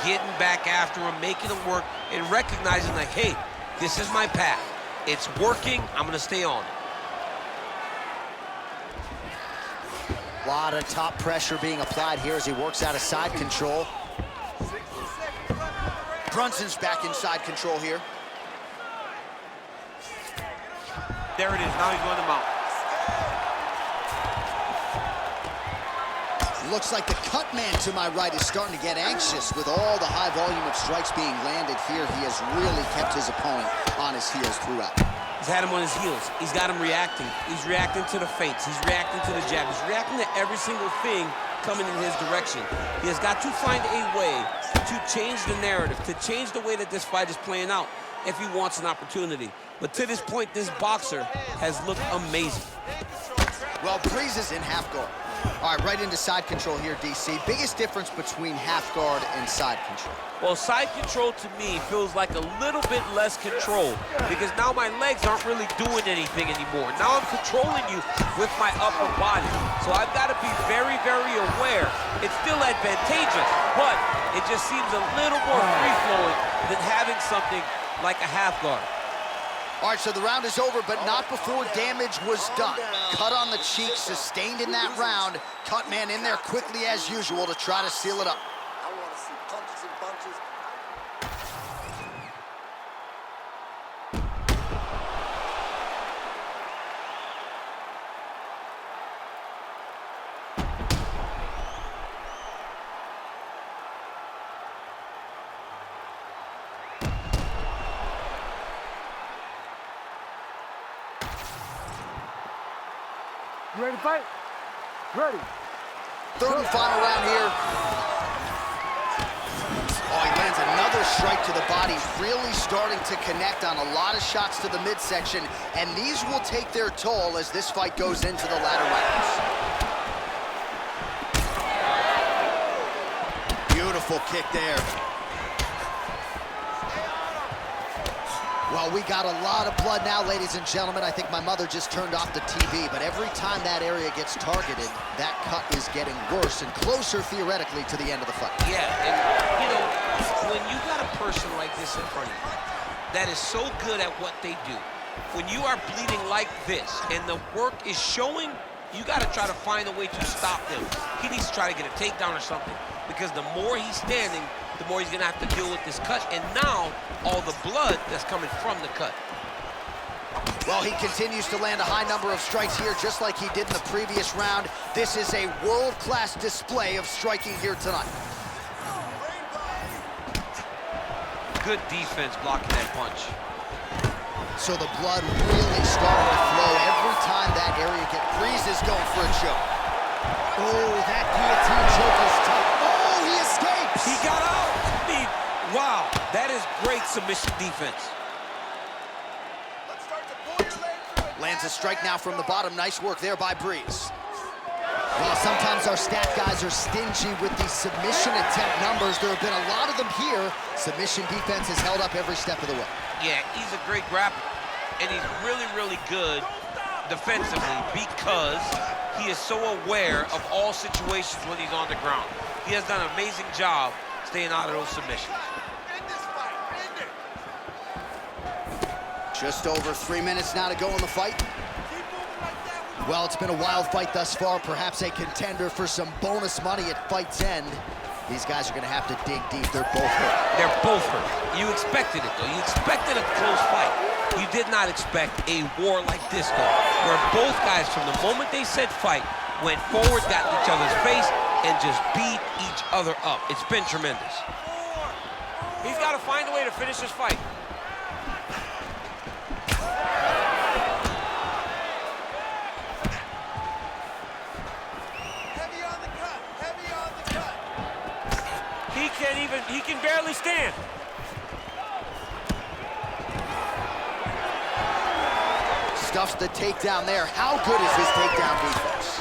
getting back after him, making him work, and recognizing like, hey, this is my path. It's working, I'm gonna stay on it. A lot of top pressure being applied here as he works out of side control. Brunson's back in side control here. There it is, now he's going to mount. Looks like the cut man to my right is starting to get anxious with all the high volume of strikes being landed here. He has really kept his opponent on his heels throughout. He's had him on his heels. He's got him reacting. He's reacting to the feints. He's reacting to the jab. He's reacting to every single thing coming in his direction. He has got to find a way to change the narrative, to change the way that this fight is playing out if he wants an opportunity. But to this point, this boxer has looked amazing. Well, Breeze is in half guard. All right, right into side control here, DC. Biggest difference between half guard and side control? Well, side control to me feels like a little bit less control because now my legs aren't really doing anything anymore. Now I'm controlling you with my upper body. So I've got to be very, very aware. It's still advantageous, but it just seems a little more free-flowing than having something like a half guard. All right, so the round is over, but not before damage was done. Cut on the cheek, sustained in that round. Cut man in there quickly as usual to try to seal it up. I want to see punches and bunches. You ready to fight? Ready. Third and final round here. counter strike to the body, really starting to connect on a lot of shots to the midsection, and these will take their toll as this fight goes into the latter rounds. Beautiful kick there. Well, we got a lot of blood now, ladies and gentlemen. I think my mother just turned off the TV, but every time that area gets targeted, that cut is getting worse and closer, theoretically, to the end of the fight. Yeah, and, you know, when you got a person like this in front of you that is so good at what they do, when you are bleeding like this and the work is showing, you got to try to find a way to stop him. He needs to try to get a takedown or something, because the more he's standing, the more he's going to have to deal with this cut, and now all the blood that's coming from the cut. Well, he continues to land a high number of strikes here, just like he did in the previous round. This is a world-class display of striking here tonight. Good defense blocking that punch. So the blood really starting to flow every time that area gets. Breeze is going for a choke. Oh, that guillotine choke is tough. Oh, he escapes! He got out! I mean, wow, that is great submission defense. Let's start to pull your leg through it. Lands a strike now from the bottom. Nice work there by Breeze. Well, sometimes our stat guys are stingy with these submission attempt numbers. There have been a lot of them here. Submission defense has held up every step of the way. Yeah, he's a great grappler, and he's really, really good defensively because he is so aware of all situations when he's on the ground. He has done an amazing job staying out of those submissions. End this fight. End it. Just over 3 minutes now to go in the fight. Well, it's been a wild fight thus far, perhaps a contender for some bonus money at fight's end. These guys are going to have to dig deep. They're both hurt. They're both hurt. You expected it, though. You expected a close fight. You did not expect a war like this, though, where both guys, from the moment they said fight, went forward, got in each other's face, and just beat each other up. It's been tremendous. He's got to find a way to finish this fight. Heavy on the cut. Heavy on the cut. He can barely stand. Stuffs the takedown there. How good is his takedown defense?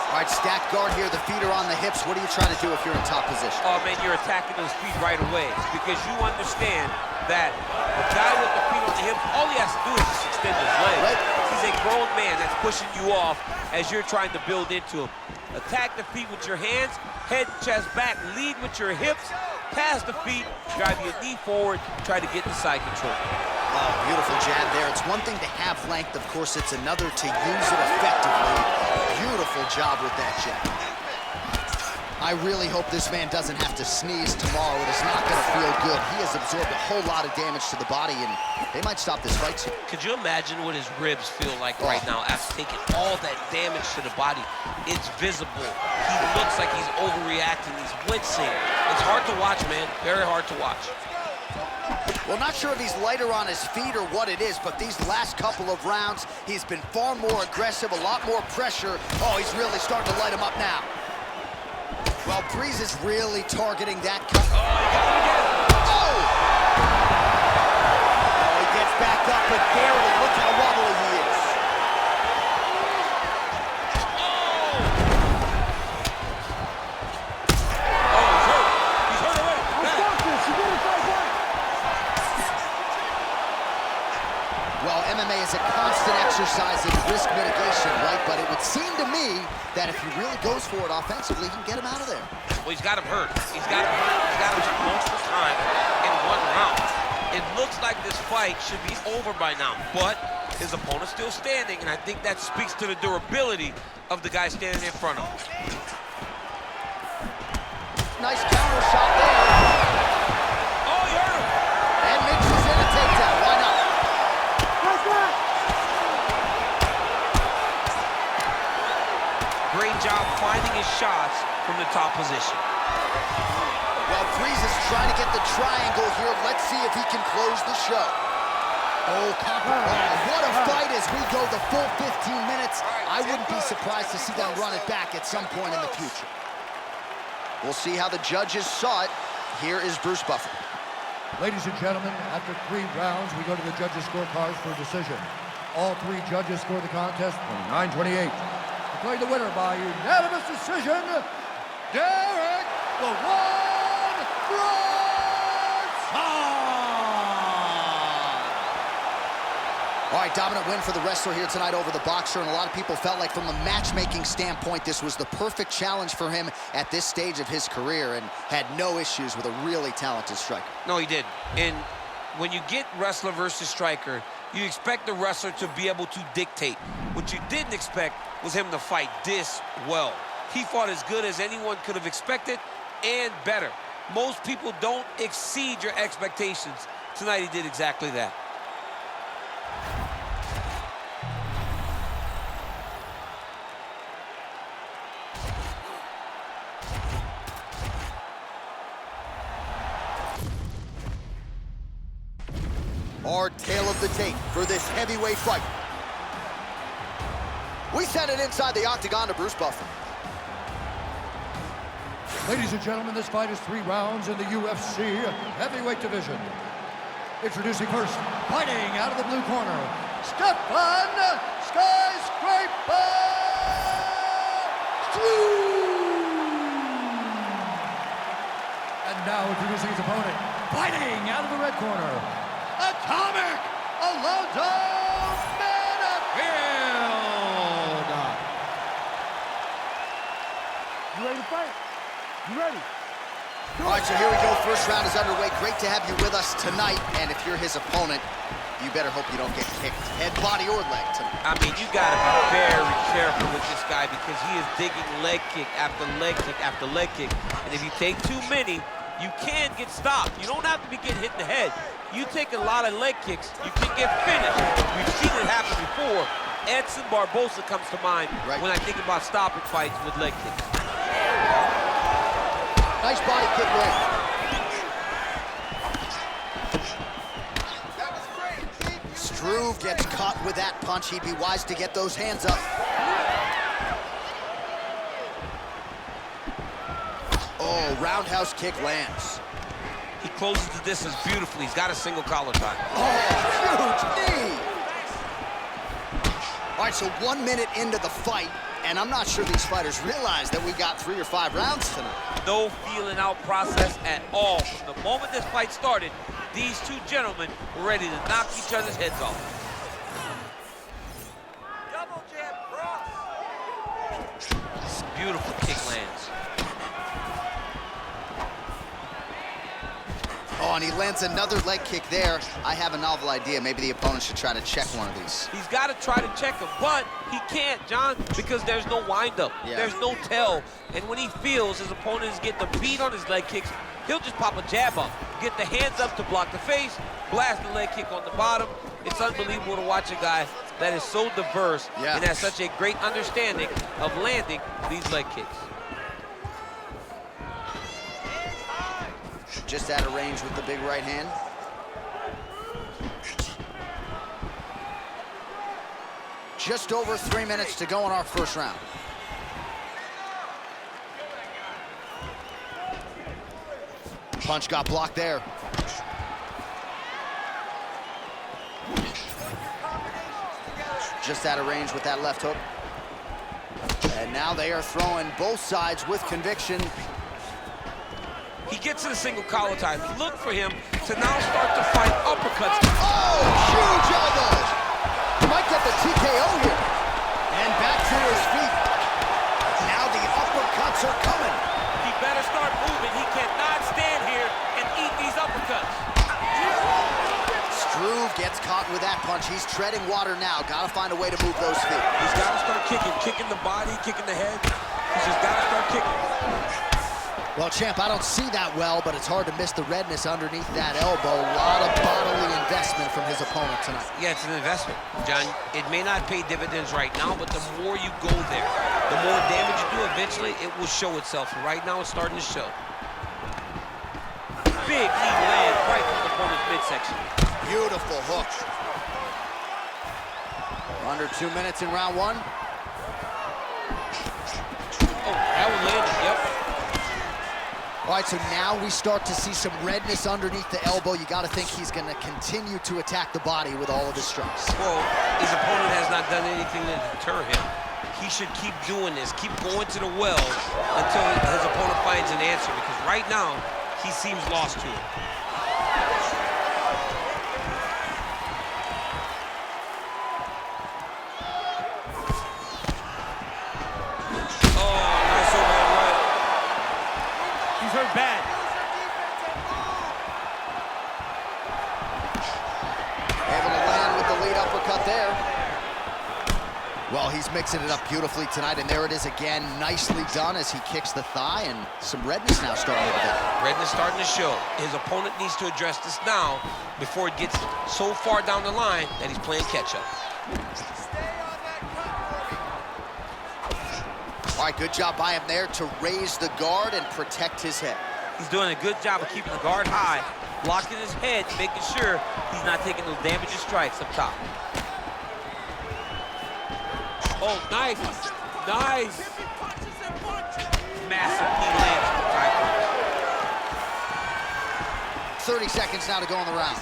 All right, stacked guard here. The feet are on the hips. What are you trying to do if you're in top position? Oh, man, you're attacking those feet right away because you understand that the guy with the feet on the hips, all he has to do is just extend his legs. Right. He's a grown man that's pushing you off as you're trying to build into him. Attack the feet with your hands, head, chest back, lead with your hips, pass the feet, drive your knee forward, try to get the side control. Oh, beautiful jab there. It's one thing to have length. Of course, it's another to use it effectively. Beautiful job with that jab. I really hope this man doesn't have to sneeze tomorrow. It is not going to feel good. He has absorbed a whole lot of damage to the body, and they might stop this fight soon. Could you imagine what his ribs feel like right now after taking all that damage to the body? It's visible. He looks like he's overreacting. He's wincing. It's hard to watch, man. Very hard to watch. Well, not sure if he's lighter on his feet or what it is, but these last couple of rounds, he's been far more aggressive, a lot more pressure. Oh, he's really starting to light him up now. Well, Breeze is really targeting that cut. Oh, he got him again. Oh! Oh, he gets back up, but barely. Look how wobbly he is. Oh, he's hurt. He's hurt already. Let's stop this. You gotta fight back. Well, MMA is a constant exercise in risk mitigation, right? But it would seem to me that if he really goes for it offensively, he can get him out of there. Well, he's got him hurt. He's got him hurt. He's got him hurt most of the time in one round. It looks like this fight should be over by now, but his opponent's still standing, and I think that speaks to the durability of the guy standing in front of him. Nice counter shot there. Oh, he hurt him. And mixes in a takedown. Why not? Fight back. Great job finding his shots from the top position. Well, Breeze is trying to get the triangle here. Let's see if he can close the show. Oh, what a fight as we go the full 15 minutes. I wouldn't be surprised to see them run it back at some point in the future. We'll see how the judges saw it. Here is Bruce Buffer. Ladies and gentlemen, after 3 rounds, we go to the judges' scorecards for a decision. All 3 judges scored the contest 29-28. Declared the winner by unanimous decision, Derek the One Bronson! All right, dominant win for the wrestler here tonight over the boxer, and a lot of people felt like from a matchmaking standpoint, this was the perfect challenge for him at this stage of his career, and had no issues with a really talented striker. No, he did. And when you get wrestler versus striker, you expect the wrestler to be able to dictate. What you didn't expect was him to fight this well. He fought as good as anyone could have expected, and better. Most people don't exceed your expectations. Tonight, he did exactly that. Our tale of the tape for this heavyweight fight. We send it inside the octagon to Bruce Buffer. Ladies and gentlemen, this fight is 3 rounds in the UFC heavyweight division. Introducing first, fighting out of the blue corner, Stefan Skyscraper Struve! And now introducing his opponent, fighting out of the red corner, Atomic Alonzo Menifield! You ready to fight? You ready? All right, so here we go. First round is underway. Great to have you with us tonight. And if you're his opponent, you better hope you don't get kicked head, body, or leg tonight. I mean, you got to be very careful with this guy because he is digging leg kick after leg kick after leg kick. And if you take too many, you can get stopped. You don't have to be getting hit in the head. You take a lot of leg kicks, you can get finished. We've seen it happen before. Edson Barbosa comes to mind when I think about stopping fights with leg kicks. Nice body kick there. Struve gets caught with that punch. He'd be wise to get those hands up. Oh, roundhouse kick lands. He closes the distance beautifully. He's got a single collar tie. Oh, huge knee! All right, so 1 minute into the fight, and I'm not sure these fighters realize that we got 3 or 5 rounds tonight. No feeling out process at all. From the moment this fight started, these 2 gentlemen were ready to knock each other's heads off. Double jab cross. Beautiful kick lands. Oh, and he lands another leg kick there. I have a novel idea. Maybe the opponent should try to check one of these. He's got to try to check him, but he can't, John, because there's no windup. Yeah. There's no tell. And when he feels his opponent is getting the beat on his leg kicks, he'll just pop a jab up, get the hands up to block the face, blast the leg kick on the bottom. It's unbelievable to watch a guy that is so diverse and has such a great understanding of landing these leg kicks. Just out of range with the big right hand. Just over 3 minutes to go in our first round. Punch got blocked there. Just out of range with that left hook. And now they are throwing both sides with conviction. He gets to the single collar tie. Look for him to now start to fight uppercuts. Oh, huge elbows. He might get the TKO here. And back to his feet. Now the uppercuts are coming. He better start moving. He cannot stand here and eat these uppercuts. Struve gets caught with that punch. He's treading water now. Got to find a way to move those feet. He's got to start kicking the body, kicking the head. He's just got to start kicking. Well, champ, I don't see that well, but it's hard to miss the redness underneath that elbow. A lot of bodily investment from his opponent tonight. Yeah, it's an investment, John. It may not pay dividends right now, but the more you go there, the more damage you do, eventually it will show itself. Right now, it's starting to show. Big knee land right from the opponent's midsection. Beautiful hook. Under 2 minutes in round one. Oh, that one landed, yep. All right, so now we start to see some redness underneath the elbow. You got to think he's going to continue to attack the body with all of his strikes. Well, his opponent has not done anything to deter him. He should keep doing this, keep going to the well until his opponent finds an answer, because right now, he seems lost to it. Hurt bad. Able to land with the lead uppercut there. Well, he's mixing it up beautifully tonight, and there it is again. Nicely done as he kicks the thigh, and some redness now starting to develop. Redness starting to show. His opponent needs to address this now before it gets so far down the line that he's playing catch-up. All right, good job by him there to raise the guard and protect his head. He's doing a good job of keeping the guard high, blocking his head, making sure he's not taking those damaging strikes up top. Oh, nice. Nice. Massive knee lands from the thigh punch. 30 seconds now to go in the round.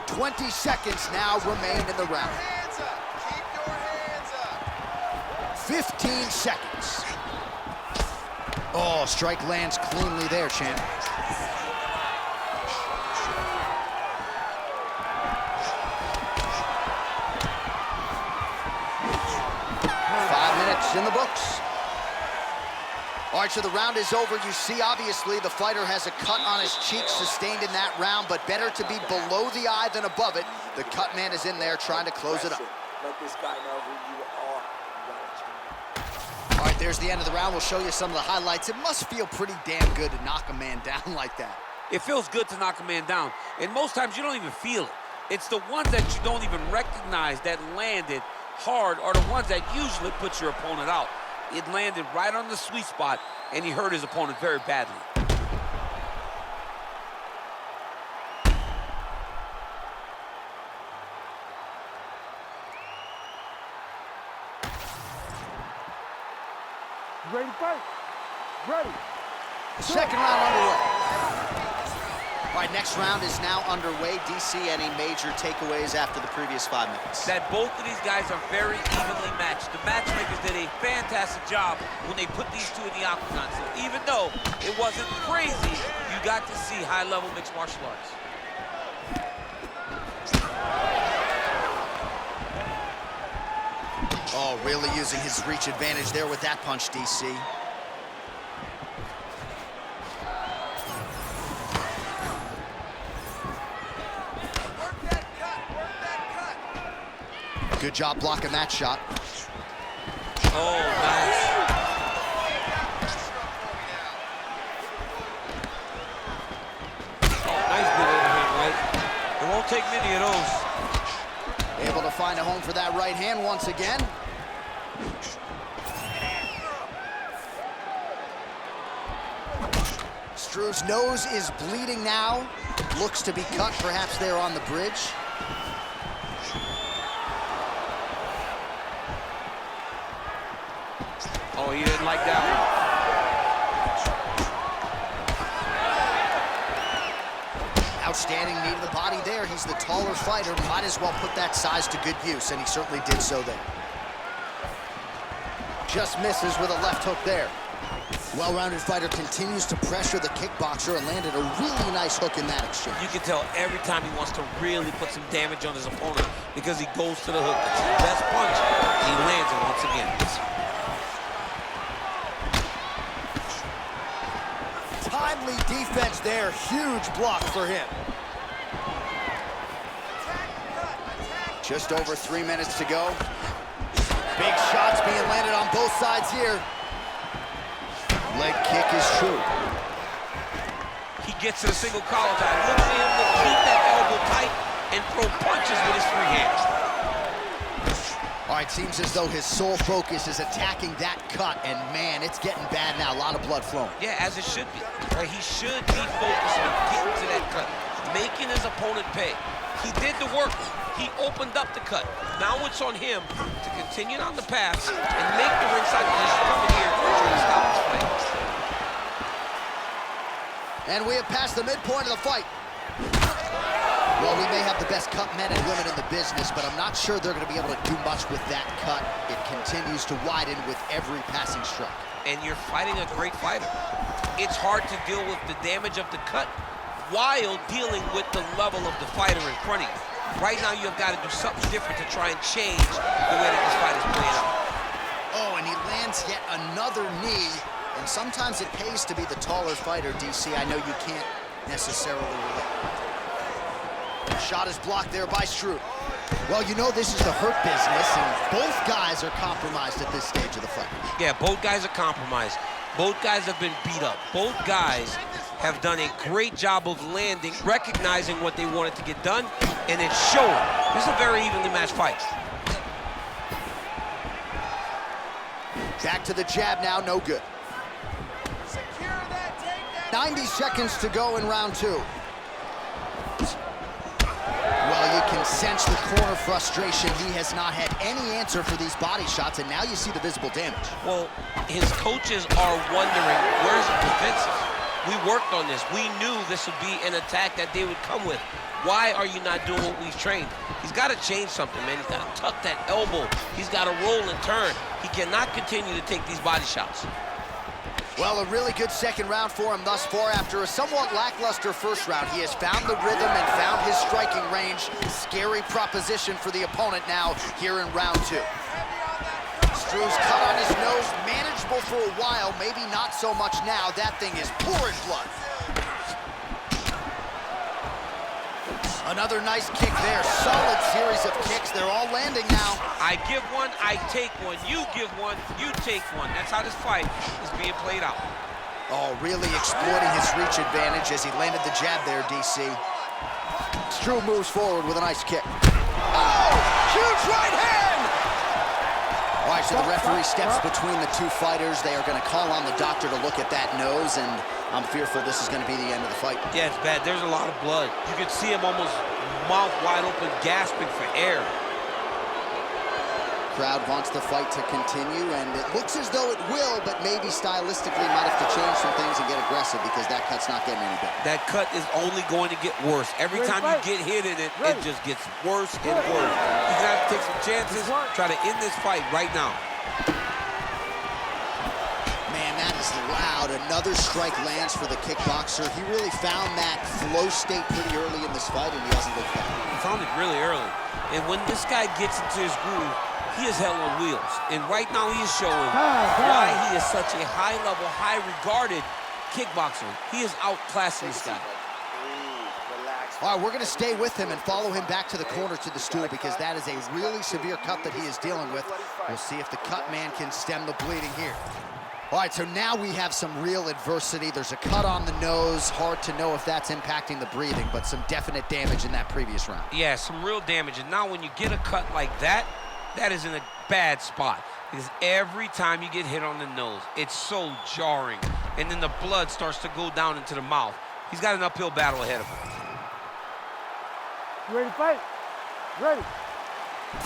20 seconds now remain in the round. 15 seconds. Oh, strike lands cleanly there, champ. 5 minutes in the books. All right, so the round is over. You see, obviously, the fighter has a cut on his cheek sustained in that round, but better to be below the eye than above it. The cut man is in there trying to close it up. Let this guy know who you are. All right, there's the end of the round. We'll show you some of the highlights. It must feel pretty damn good to knock a man down like that. It feels good to knock a man down, and most times you don't even feel it. It's the ones that you don't even recognize that landed hard are the ones that usually put your opponent out. It landed right on the sweet spot, and he hurt his opponent very badly. You ready to fight? Ready. Second round underway. All right, next round is now underway. DC, any major takeaways after the previous 5 minutes? That both of these guys are very evenly matched. The matchmakers did a fantastic job when they put these two in the octagon. So even though it wasn't crazy, you got to see high-level mixed martial arts. Oh, really using his reach advantage there with that punch, DC. Good job blocking that shot. Oh, nice. Oh, nice bit overhand right. It won't take many of those. Able to find a home for that right hand once again. Struve's nose is bleeding now. Looks to be cut, perhaps there on the bridge. Oh, he didn't like that one. Outstanding knee to the body there. He's the taller fighter. Might as well put that size to good use, and he certainly did so there. Just misses with a left hook there. Well-rounded fighter continues to pressure the kickboxer and landed a really nice hook in that exchange. You can tell every time he wants to really put some damage on his opponent because he goes to the hook. It's his best punch, and he lands it once again. Timely defense there. Huge block for him. Just over 3 minutes to go. Big shots being landed on both sides here. Leg kick is true. He gets to the single collar tie. Look at him to keep that elbow tight and throw punches with his free hands. All right, seems as though his sole focus is attacking that cut, and man, it's getting bad now. A lot of blood flowing. Yeah, as it should be. Right? He should be focused on getting to that cut, making his opponent pay. He did the work. He opened up the cut. Now it's on him to continue on the path and make the ringside position coming here to try to stop this fight. And we have passed the midpoint of the fight. Well, we may have the best cut men and women in the business, but I'm not sure they're going to be able to do much with that cut. It continues to widen with every passing strike. And you're fighting a great fighter. It's hard to deal with the damage of the cut while dealing with the level of the fighter in front of you. Right now, you've got to do something different to try and change the way that this fight is playing out. Oh, and he lands yet another knee. And sometimes it pays to be the taller fighter, DC. I know you can't necessarily relate. Shot is blocked there by Struve. Well, you know this is the hurt business, and both guys are compromised at this stage of the fight. Yeah, both guys are compromised. Both guys have been beat up. Both guys have done a great job of landing, recognizing what they wanted to get done, and it's showing. This is a very evenly matched fight. Back to the jab now, no good. 90 seconds to go in round two. Well, you can sense the corner frustration. He has not had any answer for these body shots, and now you see the visible damage. Well, his coaches are wondering, where's the defenses? We worked on this. We knew this would be an attack that they would come with. Why are you not doing what we've trained? He's got to change something, man. He's got to tuck that elbow. He's got to roll and turn. He cannot continue to take these body shots. Well, a really good second round for him thus far. After a somewhat lackluster first round, he has found the rhythm and found his striking range. Scary proposition for the opponent now here in round two. Struve's cut on his nose, manageable for a while, maybe not so much now. That thing is pouring blood. Another nice kick there. Solid series of kicks. They're all landing now. I give one, I take one. You give one, you take one. That's how this fight is being played out. Oh, really exploiting his reach advantage as he landed the jab there, DC. Struve moves forward with a nice kick. Oh, huge right hand! All right, so the referee steps between the two fighters. They are going to call on the doctor to look at that nose, and I'm fearful this is going to be the end of the fight. Yeah, it's bad. There's a lot of blood. You can see him almost mouth wide open, gasping for air. Crowd wants the fight to continue, and it looks as though it will, but maybe stylistically might have to change some things and get aggressive because that cut's not getting any better. That cut is only going to get worse. Every time you get hit in it, it just gets worse and worse. He's going to have to take some chances, try to end this fight right now. Man, that is loud. Another strike lands for the kickboxer. He really found that flow state pretty early in this fight, and he hasn't looked back. He found it really early. And when this guy gets into his groove, he is hell on wheels. And right now he is showing why he is such a high-level, high-regarded kickboxer. He is outclassing this guy. All right, we're going to stay with him and follow him back to the corner to the stool because that is a really severe cut that he is dealing with. We'll see if the cut man can stem the bleeding here. All right, so now we have some real adversity. There's a cut on the nose. Hard to know if that's impacting the breathing, but some definite damage in that previous round. Yeah, some real damage. And now when you get a cut like that, that is in a bad spot. Because every time you get hit on the nose, it's so jarring. And then the blood starts to go down into the mouth. He's got an uphill battle ahead of him. You ready to fight? Ready.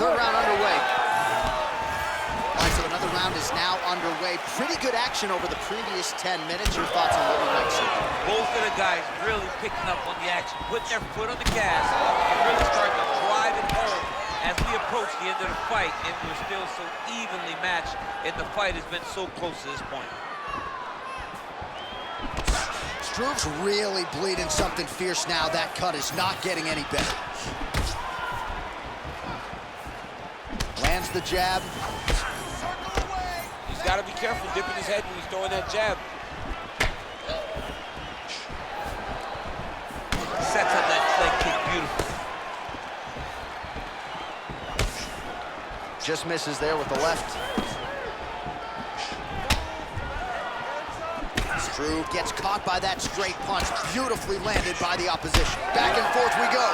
Third round underway. All right, so another round is now underway. Pretty good action over the previous 10 minutes. Your thoughts on what we might see? Both of the guys really picking up on the action, putting their foot on the gas, and really starting to drive it home as we approach the end of the fight, and we're still so evenly matched, and the fight has been so close to this point. Struve's really bleeding something fierce now. That cut is not getting any better. Lands the jab. He's got to be careful dipping his head when he's throwing that jab. Sets up that leg kick beautifully. Just misses there with the left. Struve gets caught by that straight punch. Beautifully landed by the opposition. Back and forth we go.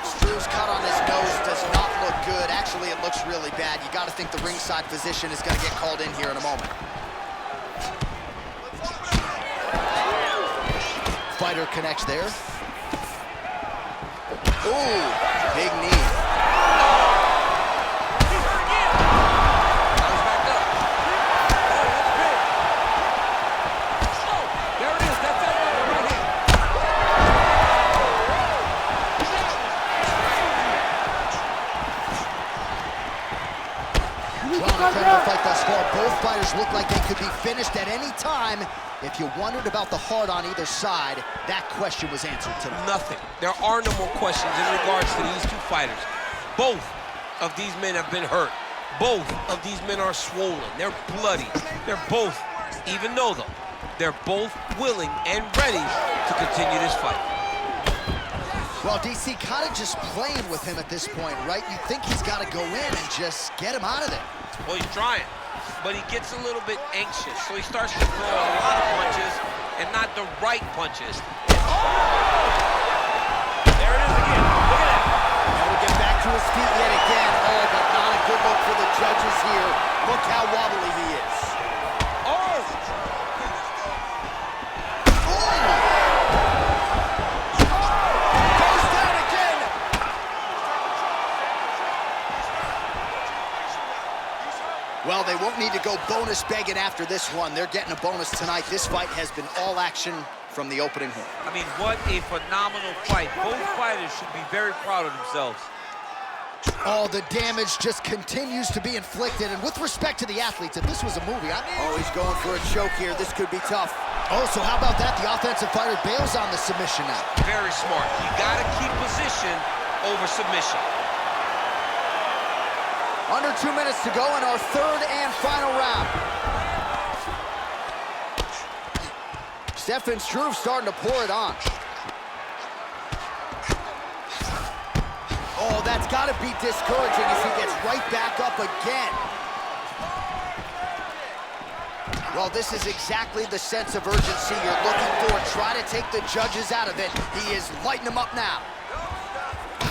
Struve's cut on his nose does not look good. Actually Actually, it looks really bad. You got to think the ringside physician is going to get called in here in a moment. Fighter connects there. Ooh, big knee. Incredible fight thus far. Both fighters look like they could be finished at any time. If you wondered about the heart on either side, that question was answered tonight. Nothing. There are no more questions in regards to these two fighters. Both of these men have been hurt. Both of these men are swollen. They're bloody. They're both, even though they're both willing and ready to continue this fight. Well, DC kind of just playing with him at this point, right? You think he's got to go in and just get him out of there. Well, he's trying, but he gets a little bit anxious, so he starts to throw a lot of punches and not the right punches. There it is again. Look at that. Now we get back to his feet yet again. Oh, but not a good look for the judges here. Look how wobbly he is. Oh! Goes down again. Well, they won't need to go bonus begging after this one. They're getting a bonus tonight. This fight has been all action from the opening horn. I mean, what a phenomenal fight. Both fighters should be very proud of themselves. Oh, the damage just continues to be inflicted. And with respect to the athletes, if this was a movie, oh, he's going for a choke here. This could be tough. Oh, so how about that? The offensive fighter bails on the submission now. Very smart. You got to keep position over submission. Under 2 minutes to go in our third and final round. Stefan Struve starting to pour it on. Oh, that's got to be discouraging as he gets right back up again. Well, this is exactly the sense of urgency you're looking for. Try to take the judges out of it. He is lighting them up now.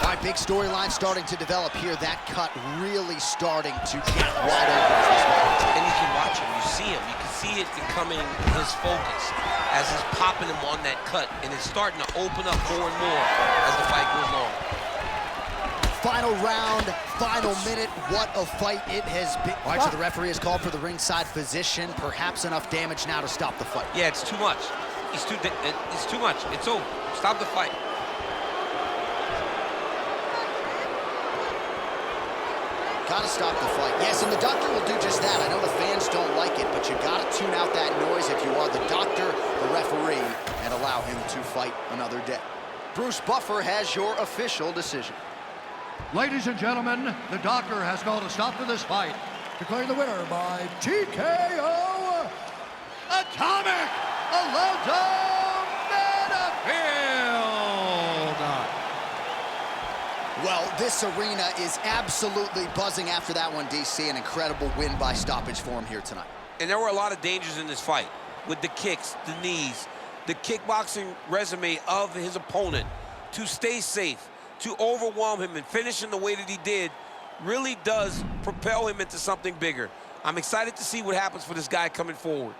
All right, big storyline starting to develop here. That cut really starting to get wide open. And you can watch him, you see him. You can see it becoming his focus as he's popping him on that cut. And it's starting to open up more and more as the fight goes on. Final round, final minute. What a fight it has been. All right, so the referee has called for the ringside physician. Perhaps enough damage now to stop the fight. Yeah, it's too much. It's too much. It's over. Stop the fight. Gotta stop the fight. Yes, and the doctor will do just that. I know the fans don't like it, but you gotta tune out that noise if you are the doctor, the referee, and allow him to fight another day. Bruce Buffer has your official decision. Ladies and gentlemen, the doctor has called a stop to this fight, declaring the winner by TKO, Atomic Alonzo Menifield. Well, this arena is absolutely buzzing after that one, DC. An incredible win by stoppage for him here tonight. And there were a lot of dangers in this fight with the kicks, the knees, the kickboxing resume of his opponent. To stay safe, to overwhelm him and finish in the way that he did really does propel him into something bigger. I'm excited to see what happens for this guy coming forward.